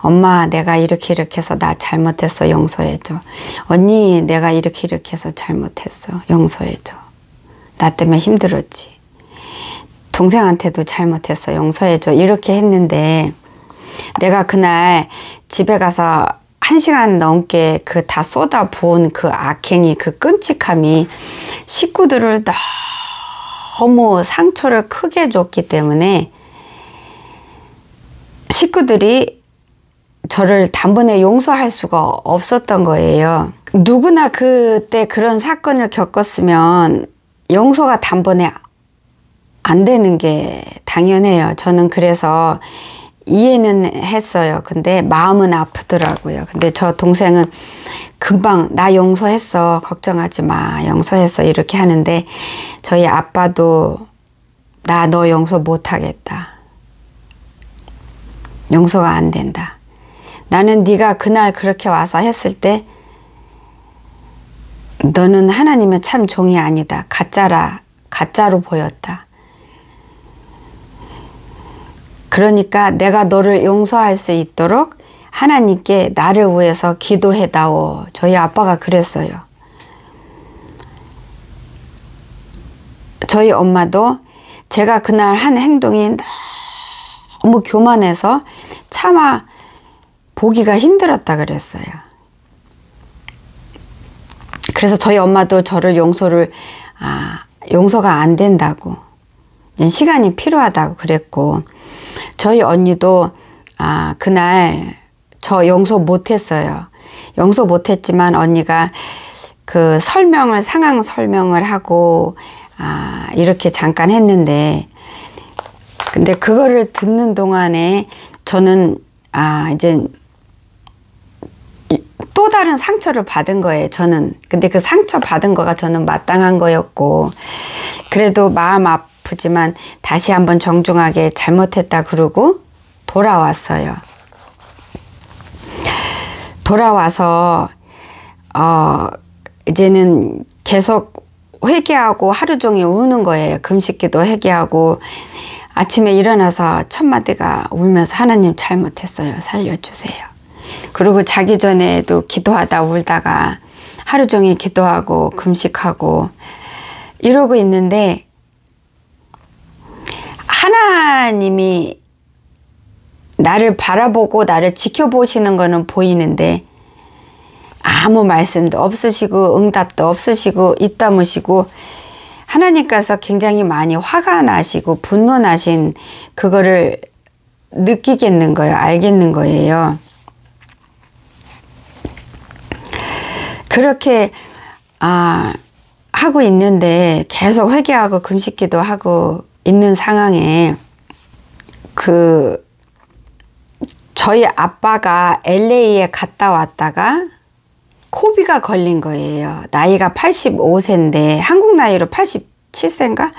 S1: 엄마 내가 이렇게 해서 나 잘못했어. 용서해줘. 언니 내가 이렇게 해서 잘못했어. 용서해줘. 나 때문에 힘들었지. 동생한테도 잘못했어. 용서해줘. 이렇게 했는데 내가 그날 집에 가서 1시간 넘게 그 다 쏟아 부은 그 악행이 그 끔찍함이 식구들을 너무 상처를 크게 줬기 때문에 식구들이 저를 단번에 용서할 수가 없었던 거예요. 누구나 그때 그런 사건을 겪었으면 용서가 단번에 안 되는 게 당연해요. 저는 그래서 이해는 했어요. 근데 마음은 아프더라고요. 근데 저 동생은 금방 나 용서했어. 걱정하지 마. 용서했어. 이렇게 하는데 저희 아빠도 나 너 용서 못하겠다. 용서가 안 된다. 나는 네가 그날 그렇게 와서 했을 때 너는 하나님의 참 종이 아니다. 가짜로 보였다. 그러니까 내가 너를 용서할 수 있도록 하나님께 나를 위해서 기도해다오. 저희 아빠가 그랬어요. 저희 엄마도 제가 그날 한 행동이 너무 교만해서 차마 보기가 힘들었다 그랬어요. 그래서 저희 엄마도 저를 용서가 안 된다고, 시간이 필요하다고 그랬고, 저희 언니도 그날 저 용서 못했어요. 용서 못했지만 언니가 그 상황 설명을 하고 이렇게 잠깐 했는데, 근데 그거를 듣는 동안에 저는 이제 또 다른 상처를 받은 거예요. 저는. 근데 그 상처 받은 거가 저는 마땅한 거였고, 그래도 마음 아프지만 다시 한번 정중하게 잘못했다 그러고 돌아왔어요. 돌아와서 이제는 계속 회개하고 하루 종일 우는 거예요. 금식기도 회개하고 아침에 일어나서 첫 마디가 울면서 하나님 잘못했어요. 살려주세요. 그리고 자기 전에도 기도하다 울다가 하루 종일 기도하고 금식하고 이러고 있는데 하나님이 나를 바라보고 나를 지켜보시는 거는 보이는데 아무 말씀도 없으시고 응답도 없으시고 입다무시고 하나님께서 굉장히 많이 화가 나시고 분노나신 그거를 느끼겠는 거예요. 알겠는 거예요. 그렇게 하고 있는데 계속 회개하고 금식기도 하고 있는 상황에 저희 아빠가 LA에 갔다 왔다가 코비가 걸린 거예요. 나이가 85세인데 한국 나이로 87세인가?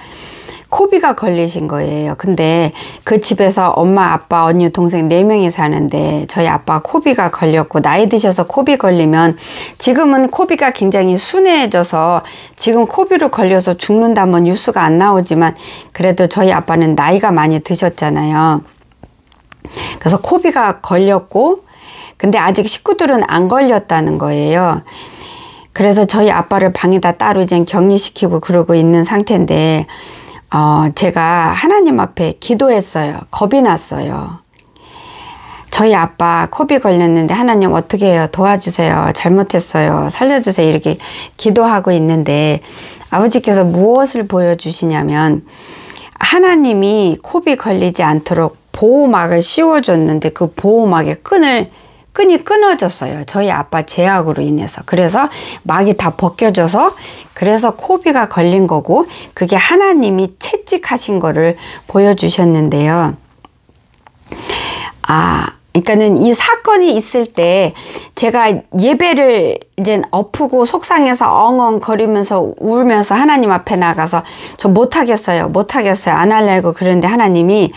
S1: 코비가 걸리신 거예요. 근데 그 집에서 엄마, 아빠, 언니, 동생 4명이 사는데 저희 아빠가 코비가 걸렸고 나이 드셔서 코비 걸리면 지금은 코비가 굉장히 순해져서 지금 코비로 걸려서 죽는다 뭐 뉴스가 안 나오지만 그래도 저희 아빠는 나이가 많이 드셨잖아요. 그래서 코비가 걸렸고 근데 아직 식구들은 안 걸렸다는 거예요. 그래서 저희 아빠를 방에다 따로 이제 격리시키고 그러고 있는 상태인데 제가 하나님 앞에 기도했어요. 겁이 났어요. 저희 아빠 코비 걸렸는데 하나님 어떻게 해요? 도와주세요. 잘못했어요. 살려주세요. 이렇게 기도하고 있는데 아버지께서 무엇을 보여주시냐면 하나님이 코비 걸리지 않도록 보호막을 씌워줬는데 그 보호막의 끈이 끊어졌어요. 저희 아빠 제약으로 인해서. 그래서 막이 다 벗겨져서 그래서 코비가 걸린 거고 그게 하나님이 채찍하신 거를 보여주셨는데요. 그러니까는 이 사건이 있을 때 제가 예배를 이제 엎고 속상해서 엉엉거리면서 울면서 하나님 앞에 나가서 저 못하겠어요. 안 하려고 그러는데 하나님이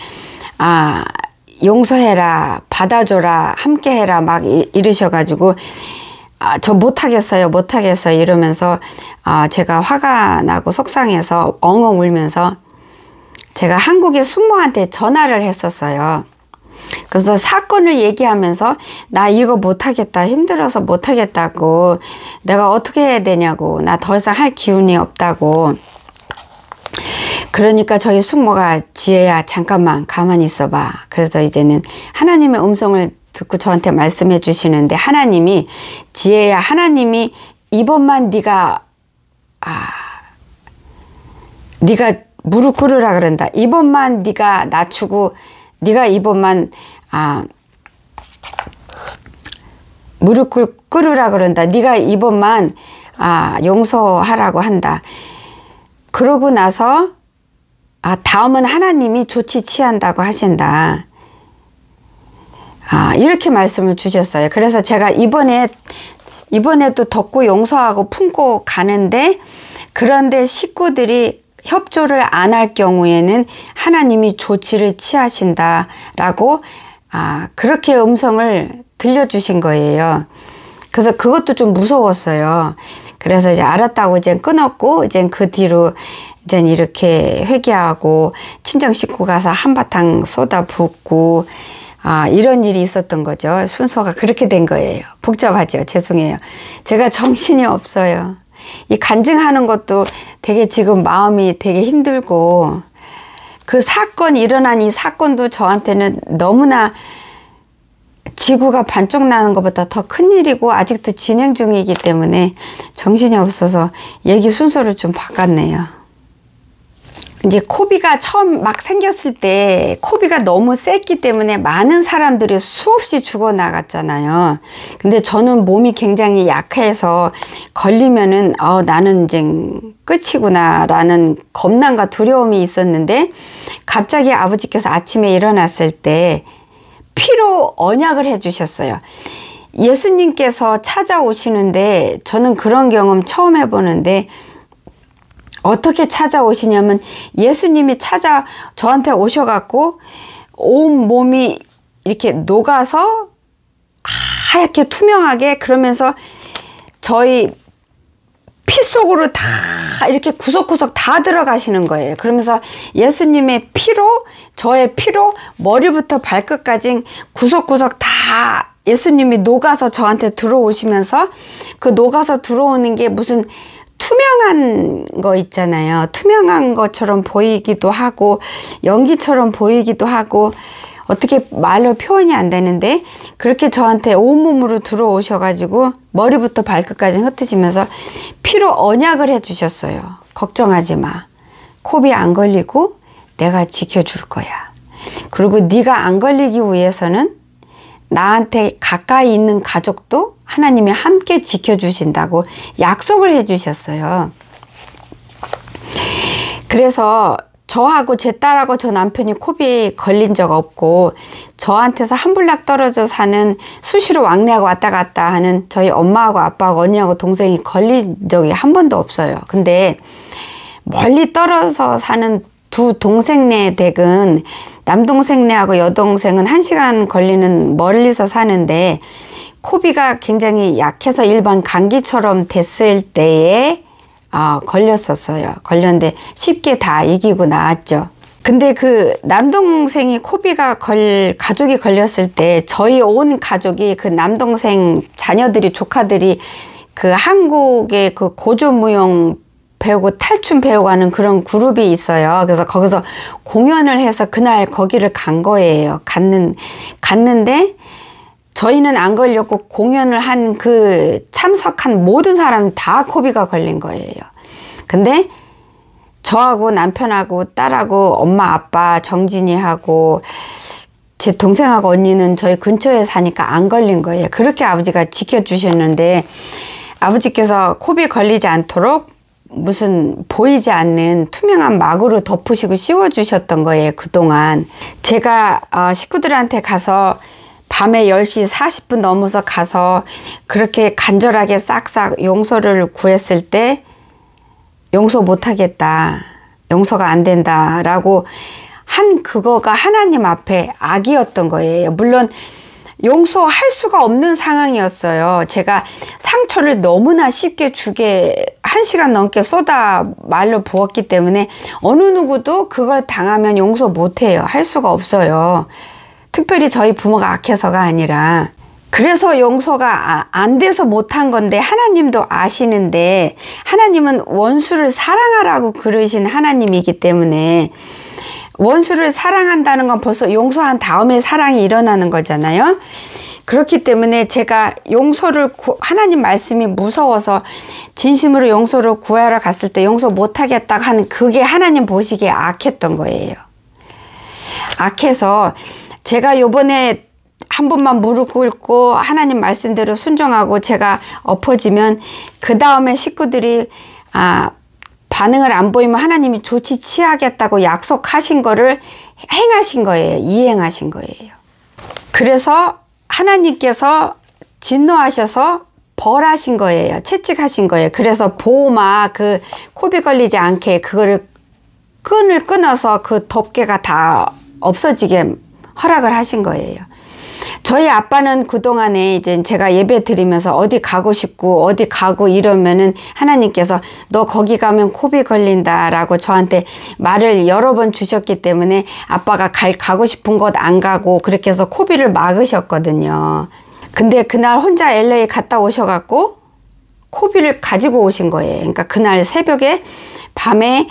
S1: 용서해라, 받아줘라, 함께해라 막 이러셔가지고 저 못하겠어요 이러면서 제가 화가 나고 속상해서 엉엉 울면서 제가 한국의 숙모한테 전화를 했었어요. 그래서 사건을 얘기하면서 나 이거 못하겠다, 힘들어서 못하겠다고, 내가 어떻게 해야 되냐고, 나 더 이상 할 기운이 없다고. 그러니까 저희 숙모가 지혜야 잠깐만 가만히 있어봐. 그래서 이제는 하나님의 음성을 듣고 저한테 말씀해 주시는데 하나님이 지혜야 하나님이 이번만 네가 무릎 꿇으라 그런다. 이번만 네가 낮추고 네가 이번만 무릎 꿇으라 그런다. 네가 이번만 용서하라고 한다. 그러고 나서 다음은 하나님이 조치 취한다고 하신다. 이렇게 말씀을 주셨어요. 그래서 제가 이번에도 덮고 용서하고 품고 가는데 그런데 식구들이 협조를 안 할 경우에는 하나님이 조치를 취하신다라고 그렇게 음성을 들려주신 거예요. 그래서 그것도 좀 무서웠어요. 그래서 이제 알았다고 이제 끊었고 이제 그 뒤로 이제 이렇게 회개하고 친정 식구 가서 한바탕 쏟아 붓고 이런 일이 있었던 거죠. 순서가 그렇게 된 거예요. 복잡하죠. 죄송해요. 제가 정신이 없어요. 이 간증하는 것도 되게 지금 마음이 되게 힘들고 그 사건이 일어난 이 사건도 저한테는 너무나 지구가 반쪽 나는 것보다 더 큰일이고 아직도 진행 중이기 때문에 정신이 없어서 얘기 순서를 좀 바꿨네요. 이제 코비가 처음 막 생겼을 때 코비가 너무 셌기 때문에 많은 사람들이 수없이 죽어나갔잖아요. 근데 저는 몸이 굉장히 약해서 걸리면은 나는 이제 끝이구나 라는 겁난과 두려움이 있었는데 갑자기 아버지께서 아침에 일어났을 때 피로 언약을 해주셨어요. 예수님께서 찾아오시는데 저는 그런 경험 처음 해보는데 어떻게 찾아오시냐면 예수님이 저한테 오셔갖고 온 몸이 이렇게 녹아서 하얗게 투명하게, 그러면서 저희 피 속으로 다 이렇게 구석구석 다 들어가시는 거예요. 그러면서 예수님의 피로, 저의 피로 머리부터 발끝까지 구석구석 다 예수님이 녹아서 저한테 들어오시면서, 그 녹아서 들어오는 게 무슨 투명한 거 있잖아요. 투명한 것처럼 보이기도 하고 연기처럼 보이기도 하고, 어떻게 말로 표현이 안 되는데, 그렇게 저한테 온몸으로 들어오셔가지고 머리부터 발끝까지 흩으시면서 피로 언약을 해주셨어요. 걱정하지 마. 코비 안 걸리고 내가 지켜줄 거야. 그리고 네가 안 걸리기 위해서는 나한테 가까이 있는 가족도 하나님이 함께 지켜주신다고 약속을 해주셨어요. 그래서 저하고 제 딸하고 저 남편이 코비에 걸린 적 없고, 저한테서 한 블락 떨어져 사는, 수시로 왕래하고 왔다 갔다 하는 저희 엄마하고 아빠하고 언니하고 동생이 걸린 적이 한 번도 없어요. 근데 멀리 떨어져 사는 두 동생네 댁은, 남동생네하고 여동생은 1시간 걸리는 멀리서 사는데, 코비가 굉장히 약해서 일반 감기처럼 됐을 때에 걸렸었어요. 걸렸는데 쉽게 다 이기고 나왔죠. 근데 그 남동생이 코비가 가족이 걸렸을 때 저희 온 가족이, 그 남동생 자녀들이, 조카들이 그 한국의 그 고조무용 배우고 탈춤 배우고 하는 그런 그룹이 있어요. 그래서 거기서 공연을 해서 그날 거기를 간 거예요. 갔는데 저희는 안 걸렸고, 공연을 한 그 참석한 모든 사람은 다 코비가 걸린 거예요. 근데 저하고 남편하고 딸하고 엄마 아빠 정진이하고 제 동생하고 언니는 저희 근처에 사니까 안 걸린 거예요. 그렇게 아버지가 지켜주셨는데, 아버지께서 코비 걸리지 않도록 무슨 보이지 않는 투명한 막으로 덮으시고 씌워주셨던 거예요. 그동안 제가 식구들한테 가서 밤에 10시 40분 넘어서 가서 그렇게 간절하게 싹싹 용서를 구했을 때, 용서 못하겠다, 용서가 안 된다 라고 한 그거가 하나님 앞에 악이었던 거예요. 물론 용서할 수가 없는 상황이었어요. 제가 상처를 너무나 쉽게 주게 1시간 넘게 쏟아 말로 부었기 때문에 어느 누구도 그걸 당하면 용서 못해요. 할 수가 없어요. 특별히 저희 부모가 악해서가 아니라. 그래서 용서가 안 돼서 못한 건데, 하나님도 아시는데, 하나님은 원수를 사랑하라고 그러신 하나님이기 때문에, 원수를 사랑한다는 건 벌써 용서한 다음에 사랑이 일어나는 거잖아요. 그렇기 때문에 제가 용서를 하나님 말씀이 무서워서 진심으로 용서를 구하러 갔을 때 용서 못하겠다 하는, 그게 하나님 보시기에 악했던 거예요. 악해서 제가 요번에 한 번만 무릎 꿇고 하나님 말씀대로 순종하고 제가 엎어지면, 그 다음에 식구들이 반응을 안 보이면 하나님이 조치 취하겠다고 약속하신 거를 행하신 거예요. 이행하신 거예요. 그래서 하나님께서 진노하셔서 벌하신 거예요. 채찍하신 거예요. 그래서 보호막, 그 코비 걸리지 않게 그거를 끈을 끊어서 그 덮개가 다 없어지게 허락을 하신 거예요. 저희 아빠는 그동안에 이제 제가 예배 드리면서 어디 가고 싶고 어디 가고 이러면은 하나님께서 너 거기 가면 코비 걸린다 라고 저한테 말을 여러 번 주셨기 때문에 아빠가 가고 싶은 곳 안 가고 그렇게 해서 코비를 막으셨거든요. 근데 그날 혼자 LA 갔다 오셔갖고 코비를 가지고 오신 거예요. 그러니까 그날 새벽에 밤에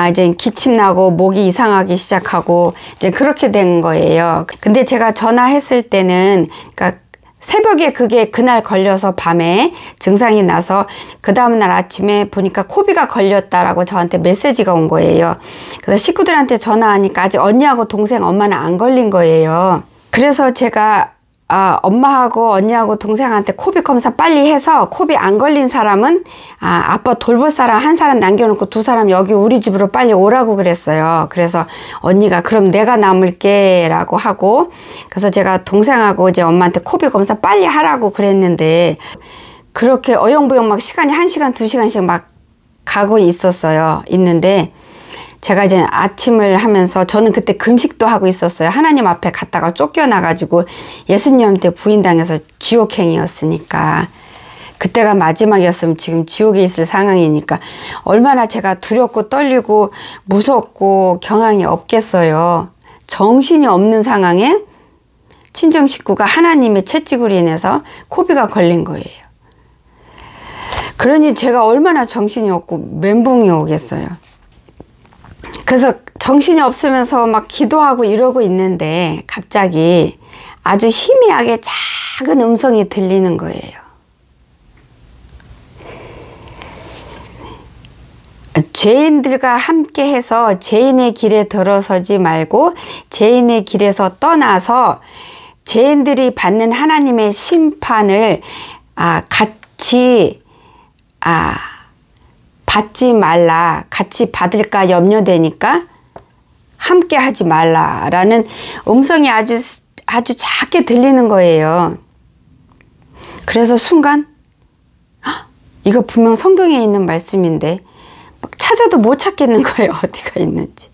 S1: 이제 기침 나고 목이 이상하기 시작하고 이제 그렇게 된 거예요. 근데 제가 전화했을 때는, 그러니까 새벽에 그게 그날 걸려서 밤에 증상이 나서 그 다음날 아침에 보니까 코비가 걸렸다라고 저한테 메시지가 온 거예요. 그래서 식구들한테 전화하니까 아직 언니하고 동생, 엄마는 안 걸린 거예요. 그래서 제가 엄마하고 언니하고 동생한테 코비 검사 빨리 해서 코비 안 걸린 사람은 아빠 돌볼 사람 한 사람 남겨놓고 두 사람 여기 우리 집으로 빨리 오라고 그랬어요. 그래서 언니가 그럼 내가 남을게 라고 하고, 그래서 제가 동생하고 이제 엄마한테 코비 검사 빨리 하라고 그랬는데, 그렇게 어영부영 막 시간이 1시간 2시간씩 막 가고 있었어요. 있는데 제가 이제 아침을 하면서 저는 그때 금식도 하고 있었어요. 하나님 앞에 갔다가 쫓겨나가지고 예수님한테 부인당해서 지옥행이었으니까 그때가 마지막이었으면 지금 지옥에 있을 상황이니까 얼마나 제가 두렵고 떨리고 무섭고 경황이 없겠어요. 정신이 없는 상황에 친정 식구가 하나님의 채찍으로 인해서 코비가 걸린 거예요. 그러니 제가 얼마나 정신이 없고 멘붕이 오겠어요. 그래서 정신이 없으면서 막 기도하고 이러고 있는데 갑자기 아주 희미하게 작은 음성이 들리는 거예요. 죄인들과 함께 해서 죄인의 길에 들어서지 말고 죄인의 길에서 떠나서 죄인들이 받는 하나님의 심판을 같이 받지 말라. 같이 받을까 염려되니까 함께 하지 말라라는 음성이 아주 작게 들리는 거예요. 그래서 순간 이거 분명 성경에 있는 말씀인데 막 찾아도 못 찾겠는 거예요. 어디가 있는지.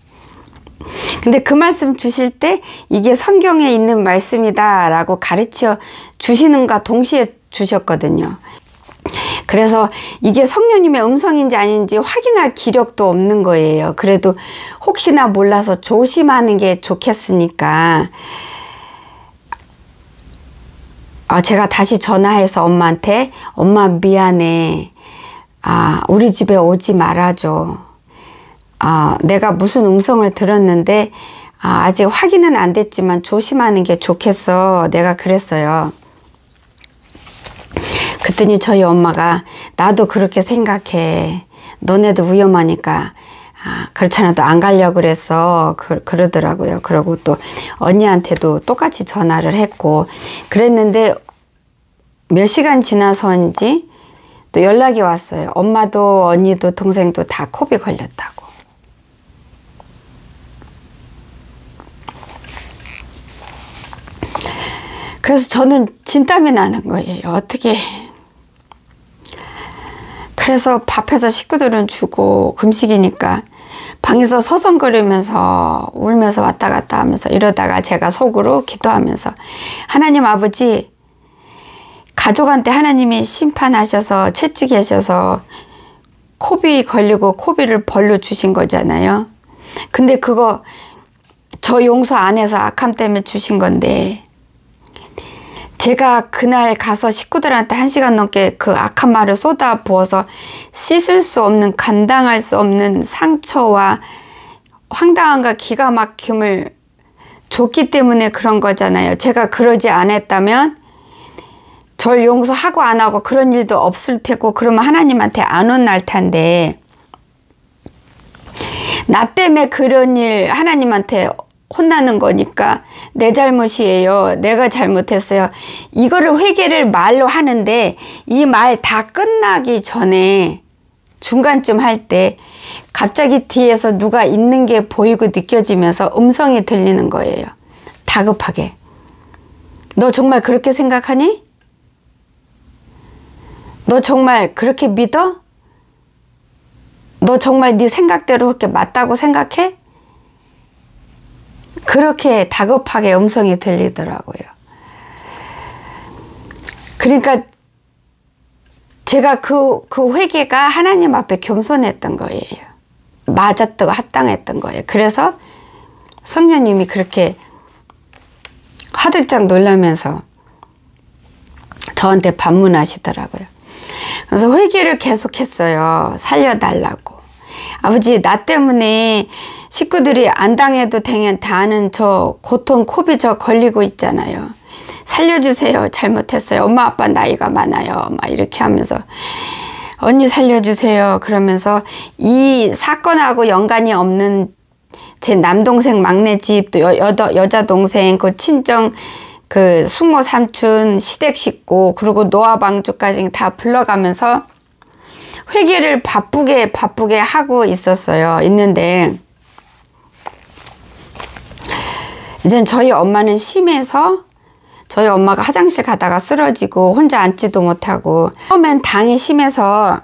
S1: 근데 그 말씀 주실 때 이게 성경에 있는 말씀이다 라고 가르쳐 주시는가 동시에 주셨거든요. 그래서 이게 성령님의 음성인지 아닌지 확인할 기력도 없는 거예요. 그래도 혹시나 몰라서 조심하는 게 좋겠으니까 제가 다시 전화해서 엄마한테 엄마 미안해. 우리 집에 오지 말아줘. 내가 무슨 음성을 들었는데 아직 확인은 안 됐지만 조심하는 게 좋겠어. 내가 그랬어요. 그랬더니 저희 엄마가 나도 그렇게 생각해. 너네도 위험하니까 그렇잖아도 안 가려고 그랬어. 그러더라고요. 그러고 또 언니한테도 똑같이 전화를 했고 그랬는데 몇 시간 지나서인지 또 연락이 왔어요. 엄마도 언니도 동생도 다 코비 걸렸다고. 그래서 저는 진땀이 나는 거예요. 어떻게. 그래서 밥해서 식구들은 주고 금식이니까 방에서 서성거리면서 울면서 왔다 갔다 하면서 이러다가 제가 속으로 기도하면서 하나님 아버지 가족한테 하나님이 심판하셔서 채찍하셔서 코비 걸리고 코비를 벌로 주신 거잖아요. 근데 그거 저 용서 안 해서 악함 때문에 주신 건데 제가 그날 가서 식구들한테 1시간 넘게 그 악한 말을 쏟아 부어서 씻을 수 없는 감당할 수 없는 상처와 황당함과 기가 막힘을 줬기 때문에 그런 거잖아요. 제가 그러지 않았다면 절 용서하고 안 하고 그런 일도 없을 테고 그러면 하나님한테 안 혼날 텐데 나 때문에 그런 일 하나님한테 혼나는 거니까 내 잘못이에요. 내가 잘못했어요. 이거를 회개를 말로 하는데 이 말 다 끝나기 전에 중간쯤 할 때 갑자기 뒤에서 누가 있는 게 보이고 느껴지면서 음성이 들리는 거예요. 다급하게. 너 정말 그렇게 생각하니? 너 정말 그렇게 믿어? 너 정말 네 생각대로 그렇게 맞다고 생각해? 그렇게 다급하게 음성이 들리더라고요. 그러니까 제가 그 회개가 하나님 앞에 겸손했던 거예요. 맞았다고 합당했던 거예요. 그래서 성령님이 그렇게 화들짝 놀라면서 저한테 반문하시더라고요. 그래서 회개를 계속했어요. 살려달라고. 아버지 나 때문에 식구들이 안 당해도 다는 저 고통 코비 저 걸리고 있잖아요. 살려주세요. 잘못했어요. 엄마 아빠 나이가 많아요. 막 이렇게 하면서 언니 살려주세요. 그러면서 이 사건하고 연관이 없는 제 남동생 막내 집 또 여자 동생 그 친정 그 숙모 삼촌 시댁 식구 그리고 노아방주까지 다 불러가면서 회개를 바쁘게 하고 있는데 이젠 저희 엄마는 심해서 저희 엄마가 화장실 가다가 쓰러지고 혼자 앉지도 못하고 처음엔 당이 심해서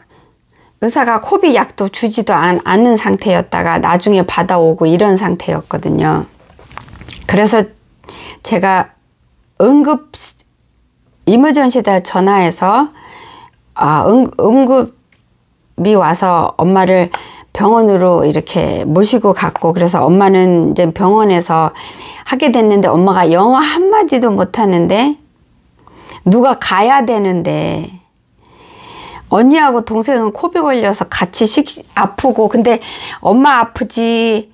S1: 의사가 코비 약도 주지도 않는 상태였다가 나중에 받아오고 이런 상태였거든요. 그래서 제가 응급 이머전시대 전화해서 응급이 와서 엄마를 병원으로 이렇게 모시고 갔고, 그래서 엄마는 이제 병원에서 하게 됐는데 엄마가 영어 한마디도 못하는데 누가 가야 되는데 언니하고 동생은 코비 걸려서 같이 아프고, 근데 엄마 아프지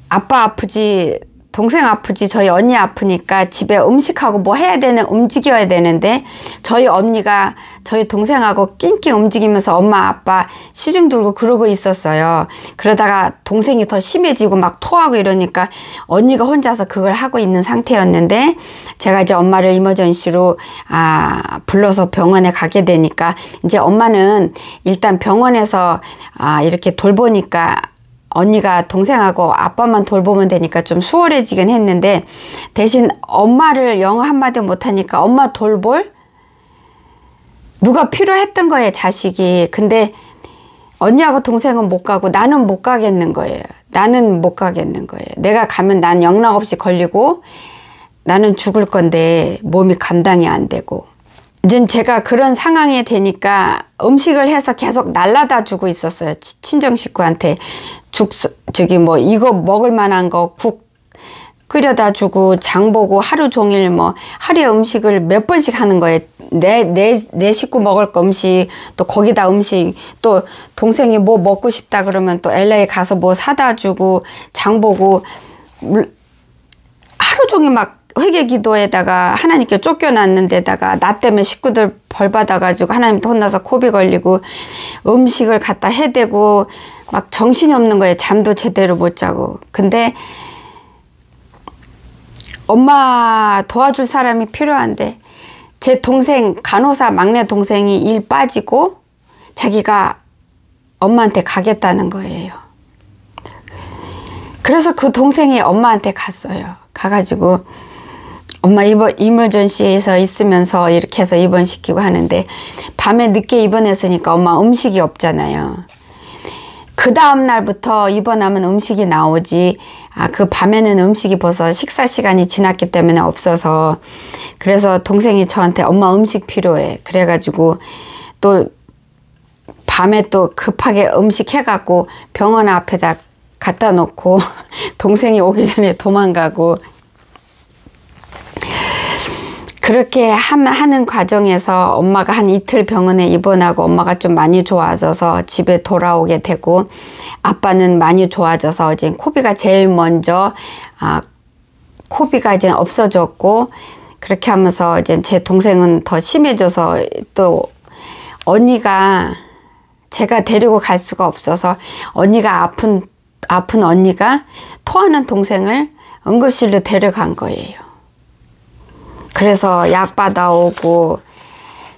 S1: 아빠 아프지 동생 아프지 저희 언니 아프니까 집에 음식하고 뭐 해야 움직여야 되는데 저희 언니가 저희 동생하고 낑낑 움직이면서 엄마 아빠 시중 들고 그러고 있었어요. 그러다가 동생이 더 심해지고 막 토하고 이러니까 언니가 혼자서 그걸 하고 있는 상태였는데, 제가 이제 엄마를 이머전시로 불러서 병원에 가게 되니까 이제 엄마는 일단 병원에서 이렇게 돌보니까 언니가 동생하고 아빠만 돌보면 되니까 좀 수월해지긴 했는데, 대신 엄마를 영어 한마디 못하니까 엄마 돌볼 누가 필요했던 거예요, 자식이. 근데 언니하고 동생은 못 가고 나는 못 가겠는 거예요. 나는 못 가겠는 거예요. 내가 가면 난 영락없이 걸리고 나는 죽을 건데 몸이 감당이 안 되고. 이제 제가 그런 상황이 되니까 음식을 해서 계속 날라다 주고 있었어요. 친정 식구한테 뭐 이거 먹을 만한 거 국 끓여다 주고 장 보고 하루 종일 뭐 하루에 음식을 몇 번씩 하는 거예요. 내 식구 먹을 거 음식, 또 거기다 음식, 또 동생이 뭐 먹고 싶다 그러면 또 LA 가서 뭐 사다 주고 장 보고 하루 종일 막 회개 기도에다가 하나님께 쫓겨났는 데다가 나 때문에 식구들 벌 받아가지고 하나님한테 혼나서 코비 걸리고 음식을 갖다 해대고 막 정신이 없는 거예요. 잠도 제대로 못 자고. 근데 엄마 도와줄 사람이 필요한데 제 동생 간호사 막내 동생이 일 빠지고 자기가 엄마한테 가겠다는 거예요. 그래서 그 동생이 엄마한테 갔어요. 가가지고 엄마 이머전시에서 있으면서 이렇게 해서 입원시키고 하는데 밤에 늦게 입원했으니까 엄마 음식이 없잖아요. 그 다음 날부터 입원하면 음식이 나오지, 그 밤에는 음식이 벌써 식사 시간이 지났기 때문에 없어서, 그래서 동생이 저한테 엄마 음식 필요해 그래가지고 또 밤에 또 급하게 음식 해갖고 병원 앞에다 갖다 놓고 동생이 오기 전에 도망가고, 그렇게 하는 과정에서 엄마가 한 이틀 병원에 입원하고 엄마가 좀 많이 좋아져서 집에 돌아오게 되고, 아빠는 많이 좋아져서 이제 코비가 제일 먼저 코비가 이제 없어졌고, 그렇게 하면서 이제 제 동생은 더 심해져서 또 언니가 제가 데리고 갈 수가 없어서 언니가 아픈 언니가 토하는 동생을 응급실로 데려간 거예요. 그래서 약 받아오고,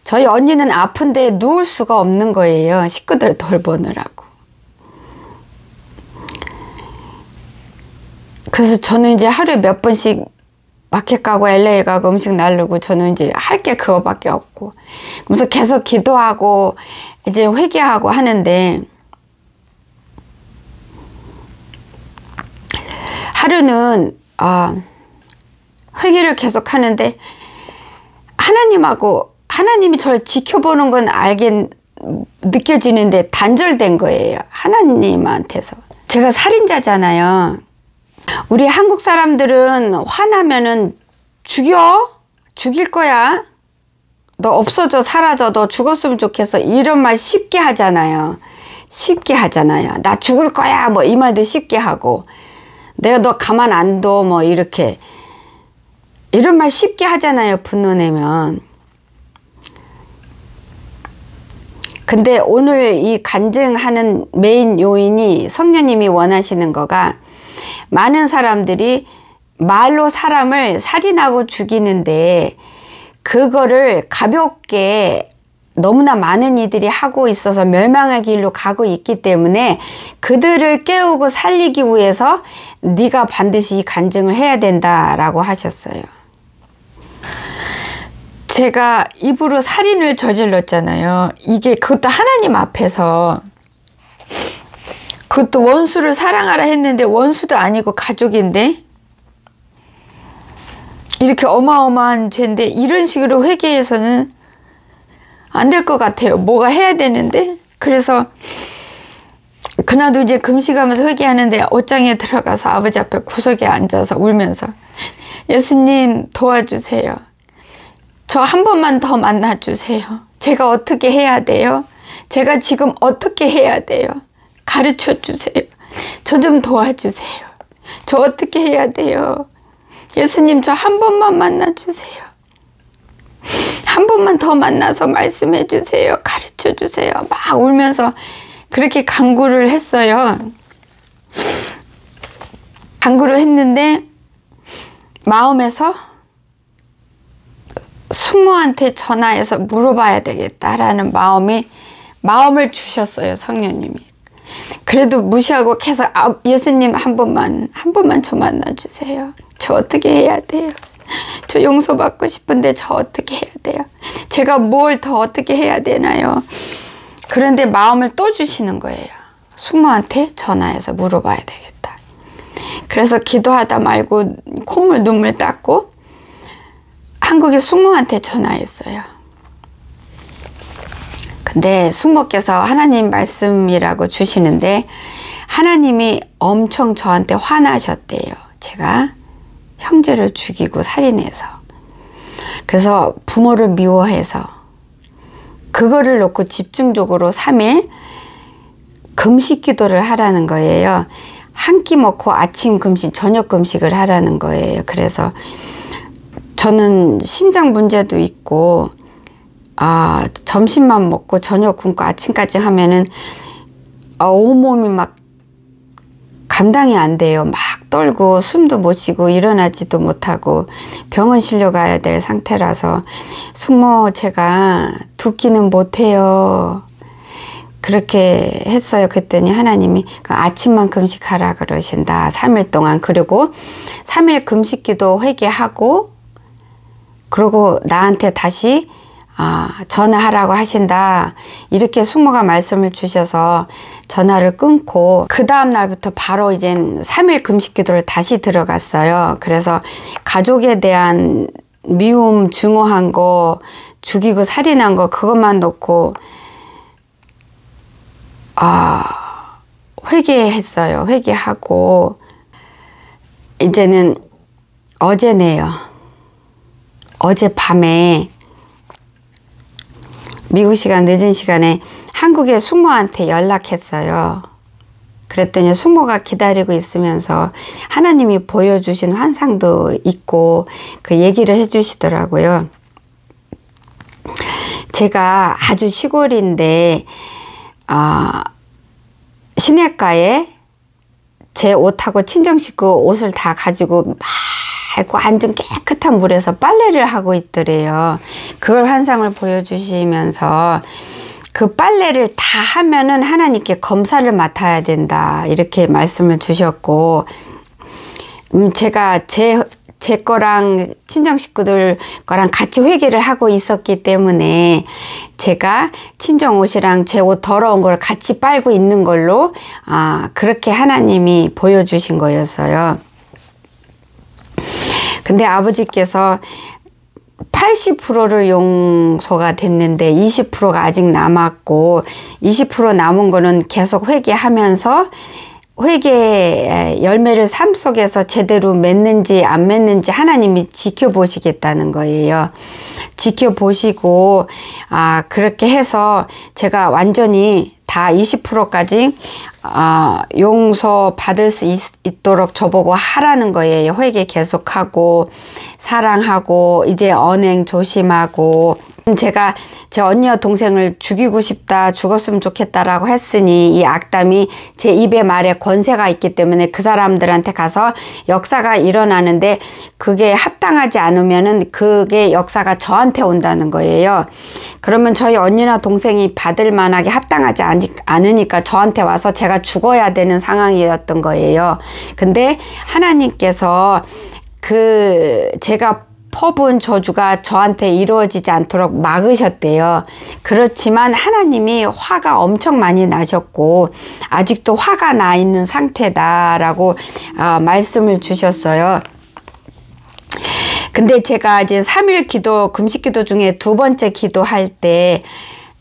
S1: 저희 언니는 아픈데 누울 수가 없는 거예요. 식구들 돌보느라고. 그래서 저는 이제 하루에 몇 번씩 마켓 가고 LA 가고 음식 나르고 저는 이제 할 게 그거밖에 없고, 그래서 계속 기도하고 이제 회개하고 하는데, 하루는 회개를 계속 하는데 하나님이 저를 지켜보는 건 느껴지는데 단절된 거예요. 하나님한테서. 제가 살인자잖아요. 우리 한국 사람들은 화나면은 죽일 거야. 너 없어져, 사라져, 너 죽었으면 좋겠어. 이런 말 쉽게 하잖아요. 나 죽을 거야. 뭐 이 말도 쉽게 하고, 내가 너 가만 안 둬. 뭐 이렇게. 이런 말 쉽게 하잖아요, 분노 내면. 근데 오늘 이 간증하는 메인 요인이 성령님이 원하시는 거가, 많은 사람들이 말로 사람을 살인하고 죽이는데 그거를 가볍게 너무나 많은 이들이 하고 있어서 멸망의 길로 가고 있기 때문에 그들을 깨우고 살리기 위해서 네가 반드시 이 간증을 해야 된다라고 하셨어요. 제가 입으로 살인을 저질렀잖아요. 이게 그것도 하나님 앞에서, 그것도 원수를 사랑하라 했는데 원수도 아니고 가족인데, 이렇게 어마어마한 죄인데 이런 식으로 회개해서는 안 될 것 같아요. 뭐가 해야 되는데. 그래서 그날도 이제 금식하면서 회개하는데 옷장에 들어가서 아버지 앞에 구석에 앉아서 울면서, 예수님 도와주세요. 저 한 번만 더 만나주세요. 제가 어떻게 해야 돼요? 제가 지금 어떻게 해야 돼요? 가르쳐 주세요. 저 좀 도와주세요. 저 어떻게 해야 돼요? 예수님, 저 한 번만 만나주세요. 한 번만 더 만나서 말씀해 주세요. 가르쳐 주세요. 막 울면서 그렇게 간구를 했어요. 간구를 했는데 마음에서 숙모한테 전화해서 물어봐야 되겠다라는 마음을 주셨어요, 성령님이. 그래도 무시하고 계속, 예수님 한 번만 저 만나주세요. 저 어떻게 해야 돼요? 저 용서받고 싶은데 저 어떻게 해야 돼요? 제가 뭘 더 어떻게 해야 되나요? 그런데 마음을 또 주시는 거예요. 숙모한테 전화해서 물어봐야 되겠다. 그래서 기도하다 말고 콧물 눈물 닦고 한국의 숙모한테 전화했어요. 근데 숙모께서 하나님 말씀이라고 주시는데 하나님이 엄청 저한테 화나셨대요. 제가 형제를 죽이고 살인해서. 그래서 부모를 미워해서 그거를 놓고 집중적으로 3일 금식 기도를 하라는 거예요. 한 끼 먹고 아침 금식, 저녁 금식을 하라는 거예요. 그래서 저는 심장 문제도 있고, 점심만 먹고 저녁 굶고 아침까지 하면은 온몸이 막 감당이 안 돼요. 막 떨고 숨도 못 쉬고 일어나지도 못하고 병원 실려가야 될 상태라서, 숙모 제가 2끼는 못해요. 그렇게 했어요. 그랬더니 하나님이 아침만 금식하라 그러신다. 3일 동안. 그리고 3일 금식기도 회개하고, 그리고 나한테 다시 전화하라고 하신다. 이렇게 숙모가 말씀을 주셔서 전화를 끊고, 그 다음 날부터 바로 이젠 3일 금식기도를 다시 들어갔어요. 그래서 가족에 대한 미움, 증오한 거, 죽이고 살인한 거, 그것만 놓고 회개했어요. 회개하고 이제는 어제네요. 어젯밤에 미국 시간 늦은 시간에 한국의 숙모한테 연락했어요. 그랬더니 숙모가 기다리고 있으면서 하나님이 보여주신 환상도 있고 그 얘기를 해주시더라고요. 제가 아주 시골인데 시냇가에 제 옷하고 친정 식구 옷을 다 가지고 맑고 완전 깨끗한 물에서 빨래를 하고 있더래요. 그걸 환상을 보여주시면서 그 빨래를 다 하면은 하나님께 검사를 맡아야 된다, 이렇게 말씀을 주셨고, 제가 제 거랑 친정 식구들 거랑 같이 회개를 하고 있었기 때문에 제가 친정 옷이랑 제 옷 더러운 걸 같이 빨고 있는 걸로 그렇게 하나님이 보여주신 거였어요. 근데 아버지께서 80%를 용서가 됐는데 20%가 아직 남았고, 20% 남은 거는 계속 회개하면서 회개의 열매를 삶 속에서 제대로 맺는지 안 맺는지 하나님이 지켜보시겠다는 거예요. 지켜보시고 그렇게 해서 제가 완전히 다 20%까지 용서 받을 수 있도록 저보고 하라는 거예요. 회개 계속하고 사랑하고 이제 언행 조심하고, 제가 제 언니와 동생을 죽이고 싶다, 죽었으면 좋겠다라고 했으니 이 악담이 제 입에 말에 권세가 있기 때문에 그 사람들한테 가서 역사가 일어나는데 그게 합당하지 않으면은 그게 역사가 저한테 온다는 거예요. 그러면 저희 언니나 동생이 받을 만하게 합당하지 않으니까 저한테 와서 제가 죽어야 되는 상황이었던 거예요. 근데 하나님께서 제가 퍼부은 저주가 저한테 이루어지지 않도록 막으셨대요. 그렇지만 하나님이 화가 엄청 많이 나셨고 아직도 화가 나 있는 상태다라고 말씀을 주셨어요. 근데 제가 이제 3일 기도, 금식 기도 중에 두 번째 기도할 때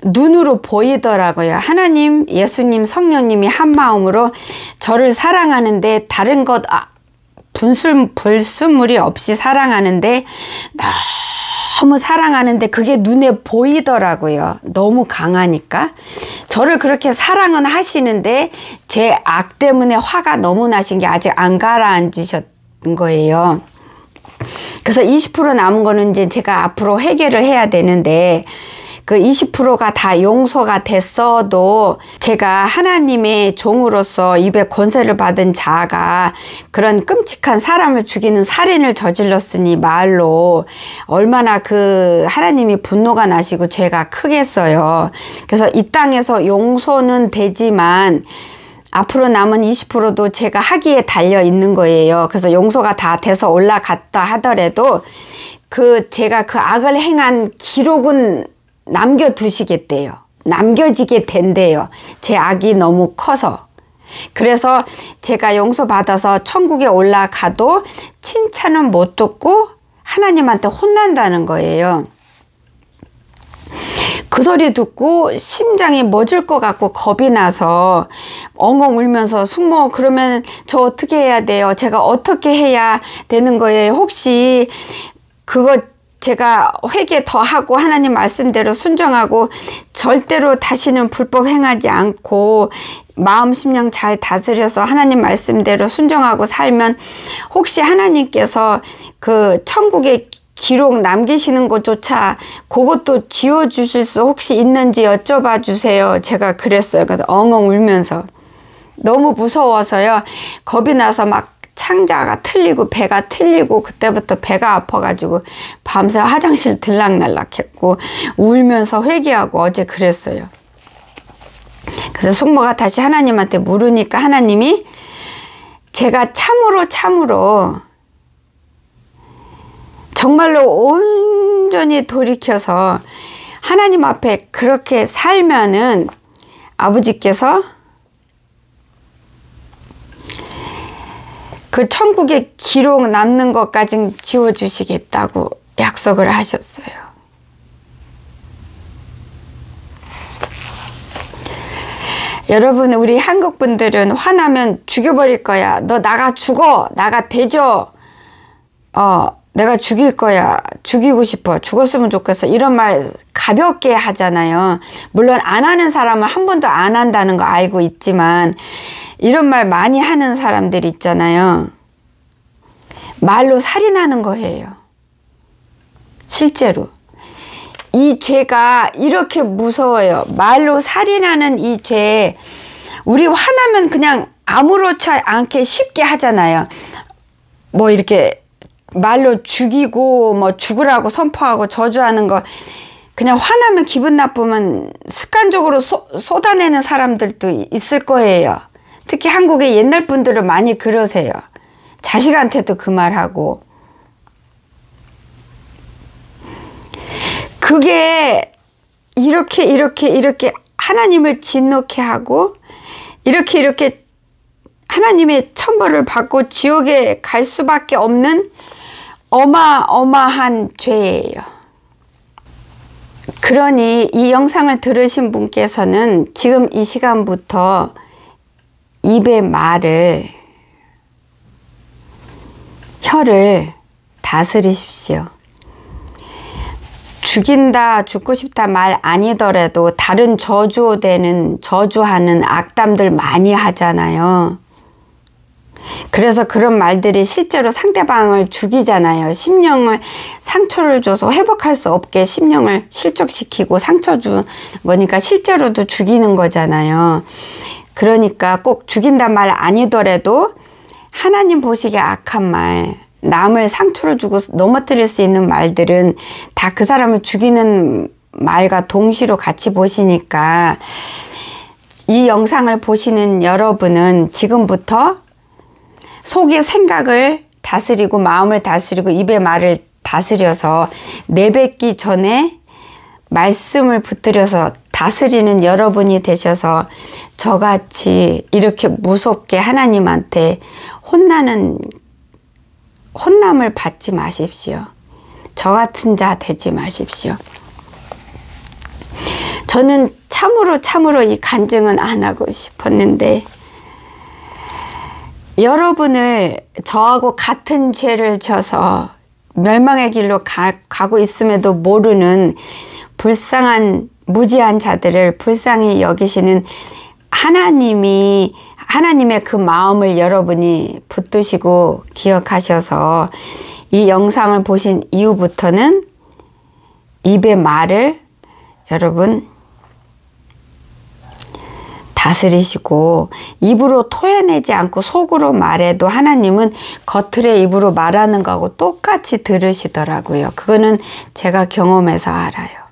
S1: 눈으로 보이더라고요. 하나님, 예수님, 성령님이 한 마음으로 저를 사랑하는데 다른 것 불순물이 없이 사랑하는데 너무 사랑하는데 그게 눈에 보이더라고요. 너무 강하니까. 저를 그렇게 사랑은 하시는데 제 악 때문에 화가 너무 나신 게 아직 안 가라앉으셨던 거예요. 그래서 20% 남은 거는 이제 제가 앞으로 해결을 해야 되는데 그 20%가 다 용서가 됐어도 제가 하나님의 종으로서 입에 권세를 받은 자가 그런 끔찍한 사람을 죽이는 살인을 저질렀으니 말로 얼마나 그 하나님이 분노가 나시고 죄가 크겠어요. 그래서 이 땅에서 용서는 되지만 앞으로 남은 20%도 제가 하기에 달려 있는 거예요. 그래서 용서가 다 돼서 올라갔다 하더라도 제가 그 악을 행한 기록은 남겨두시겠대요. 남겨지게 된대요. 제 악이 너무 커서. 그래서 제가 용서받아서 천국에 올라가도 칭찬은 못 듣고 하나님한테 혼난다는 거예요. 그 소리 듣고 심장이 멎을 것 같고 겁이 나서 엉엉 울면서 숙모 그러면 저 어떻게 해야 돼요? 제가 어떻게 해야 되는 거예요? 혹시 그거 제가 회개 더 하고 하나님 말씀대로 순종하고 절대로 다시는 불법 행하지 않고 마음 심령 잘 다스려서 하나님 말씀대로 순종하고 살면 혹시 하나님께서 그 천국의 기록 남기시는 것조차 그것도 지워주실 수 혹시 있는지 여쭤봐 주세요. 제가 그랬어요. 그래서 엉엉 울면서 너무 무서워서요. 겁이 나서 막 창자가 틀리고 배가 틀리고 그때부터 배가 아파가지고 밤새 화장실 들락날락했고 울면서 회개하고 어제 그랬어요. 그래서 숙모가 다시 하나님한테 물으니까 하나님이 제가 참으로 정말로 온전히 돌이켜서 하나님 앞에 그렇게 살면은 아버지께서 그 천국의 기록 남는 것까지 지워주시겠다고 약속을 하셨어요. 여러분, 우리 한국 분들은 화나면 죽여버릴 거야. 너 나가 죽어. 나가 대줘. 내가 죽일 거야. 죽이고 싶어. 죽었으면 좋겠어. 이런 말 가볍게 하잖아요. 물론 안 하는 사람은 한 번도 안 한다는 거 알고 있지만 이런 말 많이 하는 사람들 있잖아요. 말로 살인하는 거예요. 실제로. 이 죄가 이렇게 무서워요. 말로 살인하는 이 죄. 우리 화나면 그냥 아무렇지 않게 쉽게 하잖아요. 뭐 이렇게 말로 죽이고 뭐 죽으라고 선포하고 저주하는 거 그냥 화나면 기분 나쁘면 습관적으로 쏟아내는 사람들도 있을 거예요. 특히 한국의 옛날 분들은 많이 그러세요. 자식한테도 그 말하고. 그게 이렇게 하나님을 진노케 하고 이렇게 하나님의 천벌을 받고 지옥에 갈 수밖에 없는 어마어마한 죄예요. 그러니 이 영상을 들으신 분께서는 지금 이 시간부터 입의 말을, 혀를 다스리십시오. 죽인다, 죽고 싶다 말 아니더라도 다른 저주하는 악담들 많이 하잖아요. 그래서 그런 말들이 실제로 상대방을 죽이잖아요. 심령을 상처를 줘서 회복할 수 없게 심령을 실족시키고 상처 준 거니까 실제로도 죽이는 거잖아요. 그러니까 꼭 죽인단 말 아니더라도 하나님 보시기에 악한 말, 남을 상처를 주고 넘어뜨릴 수 있는 말들은 다 그 사람을 죽이는 말과 동시로 같이 보시니까 이 영상을 보시는 여러분은 지금부터 속의 생각을 다스리고 마음을 다스리고 입의 말을 다스려서 내뱉기 전에 말씀을 붙들여서 다스리는 여러분이 되셔서 저같이 이렇게 무섭게 하나님한테 혼남을 받지 마십시오. 저 같은 자 되지 마십시오. 저는 참으로 이 간증은 안 하고 싶었는데 여러분을 저하고 같은 죄를 져서 멸망의 길로 가고 있음에도 모르는 불쌍한 무지한 자들을 불쌍히 여기시는 하나님의 그 마음을 여러분이 붙드시고 기억하셔서 이 영상을 보신 이후부터는 입의 말을 여러분 다스리시고 입으로 토해내지 않고 속으로 말해도 하나님은 겉으로 입으로 말하는 거하고 똑같이 들으시더라고요. 그거는 제가 경험해서 알아요.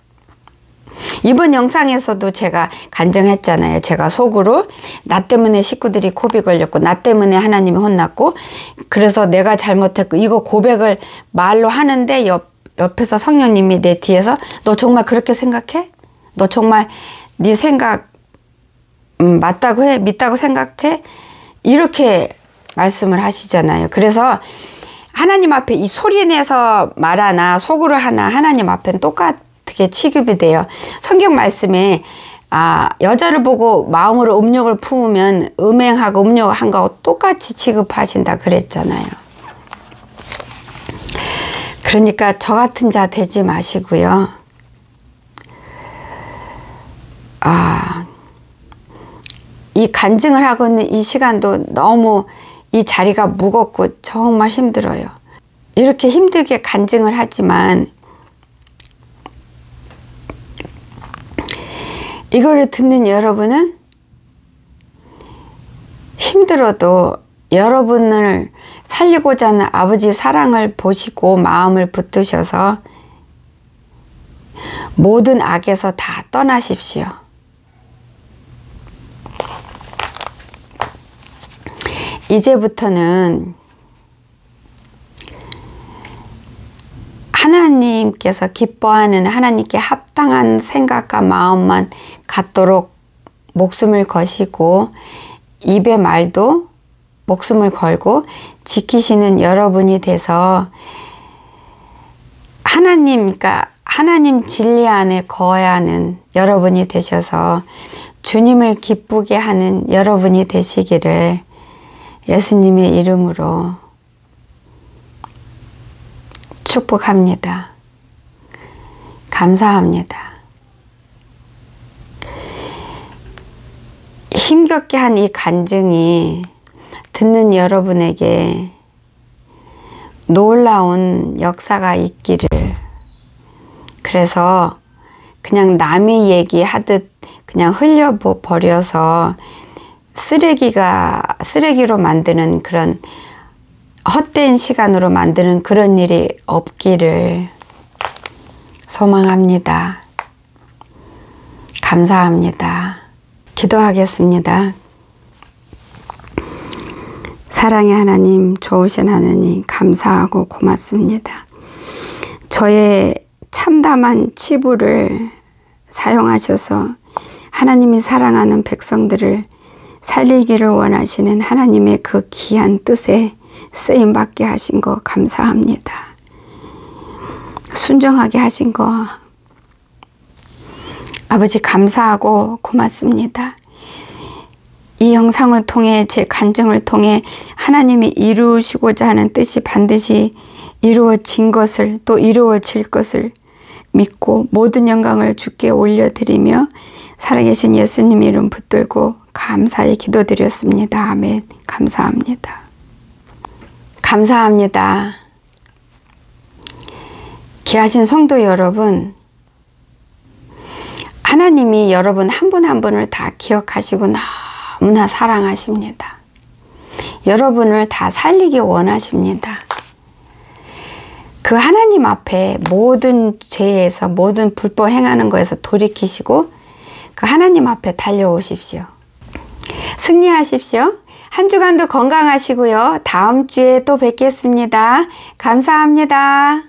S1: 이번 영상에서도 제가 간증했잖아요. 제가 속으로 나 때문에 식구들이 코비 걸렸고 나 때문에 하나님이 혼났고 그래서 내가 잘못했고 이거 고백을 말로 하는데 옆에서 성령님이 내 뒤에서 너 정말 그렇게 생각해? 너 정말 네 생각 맞다고 해? 믿다고 생각해? 이렇게 말씀을 하시잖아요. 그래서 하나님 앞에 이 소리내서 말하나 속으로 하나 하나님 앞에는 똑같게 취급이 돼요. 성경 말씀에 여자를 보고 마음으로 음욕을 품으면 음행하고 음욕한 거하고 똑같이 취급하신다 그랬잖아요. 그러니까 저 같은 자 되지 마시고요. 이 간증을 하고 있는 이 시간도 너무 이 자리가 무겁고 정말 힘들어요. 이렇게 힘들게 간증을 하지만 이거를 듣는 여러분은 힘들어도 여러분을 살리고자 하는 아버지 사랑을 보시고 마음을 붙드셔서 모든 악에서 다 떠나십시오. 이제부터는 하나님께서 기뻐하는 하나님께 합당한 생각과 마음만 갖도록 목숨을 거시고 입의 말도 목숨을 걸고 지키시는 여러분이 돼서 하나님 진리 안에 거해야 하는 여러분이 되셔서 주님을 기쁘게 하는 여러분이 되시기를 예수님의 이름으로 축복합니다. 감사합니다. 힘겹게 한 이 간증이 듣는 여러분에게 놀라운 역사가 있기를, 그래서 그냥 남의 얘기하듯 그냥 흘려버려서 쓰레기로 만드는 그런 헛된 시간으로 만드는 그런 일이 없기를 소망합니다. 감사합니다. 기도하겠습니다. 사랑의 하나님, 좋으신 하나님, 감사하고 고맙습니다. 저의 참담한 치부를 사용하셔서 하나님이 사랑하는 백성들을 살리기를 원하시는 하나님의 그 귀한 뜻에 쓰임받게 하신 거 감사합니다. 순종하게 하신 거 아버지 감사하고 고맙습니다. 이 영상을 통해 제 간증을 통해 하나님이 이루시고자 하는 뜻이 반드시 이루어진 것을 또 이루어질 것을 믿고 모든 영광을 주께 올려드리며 살아계신 예수님 이름 붙들고 감사히 기도드렸습니다. 아멘. 감사합니다. 감사합니다. 귀하신 성도 여러분, 하나님이 여러분 한 분 한 분을 다 기억하시고 너무나 사랑하십니다. 여러분을 다 살리기 원하십니다. 그 하나님 앞에 모든 죄에서 모든 불법 행하는 거에서 돌이키시고 그 하나님 앞에 달려오십시오. 승리하십시오. 한 주간도 건강하시고요. 다음 주에 또 뵙겠습니다. 감사합니다.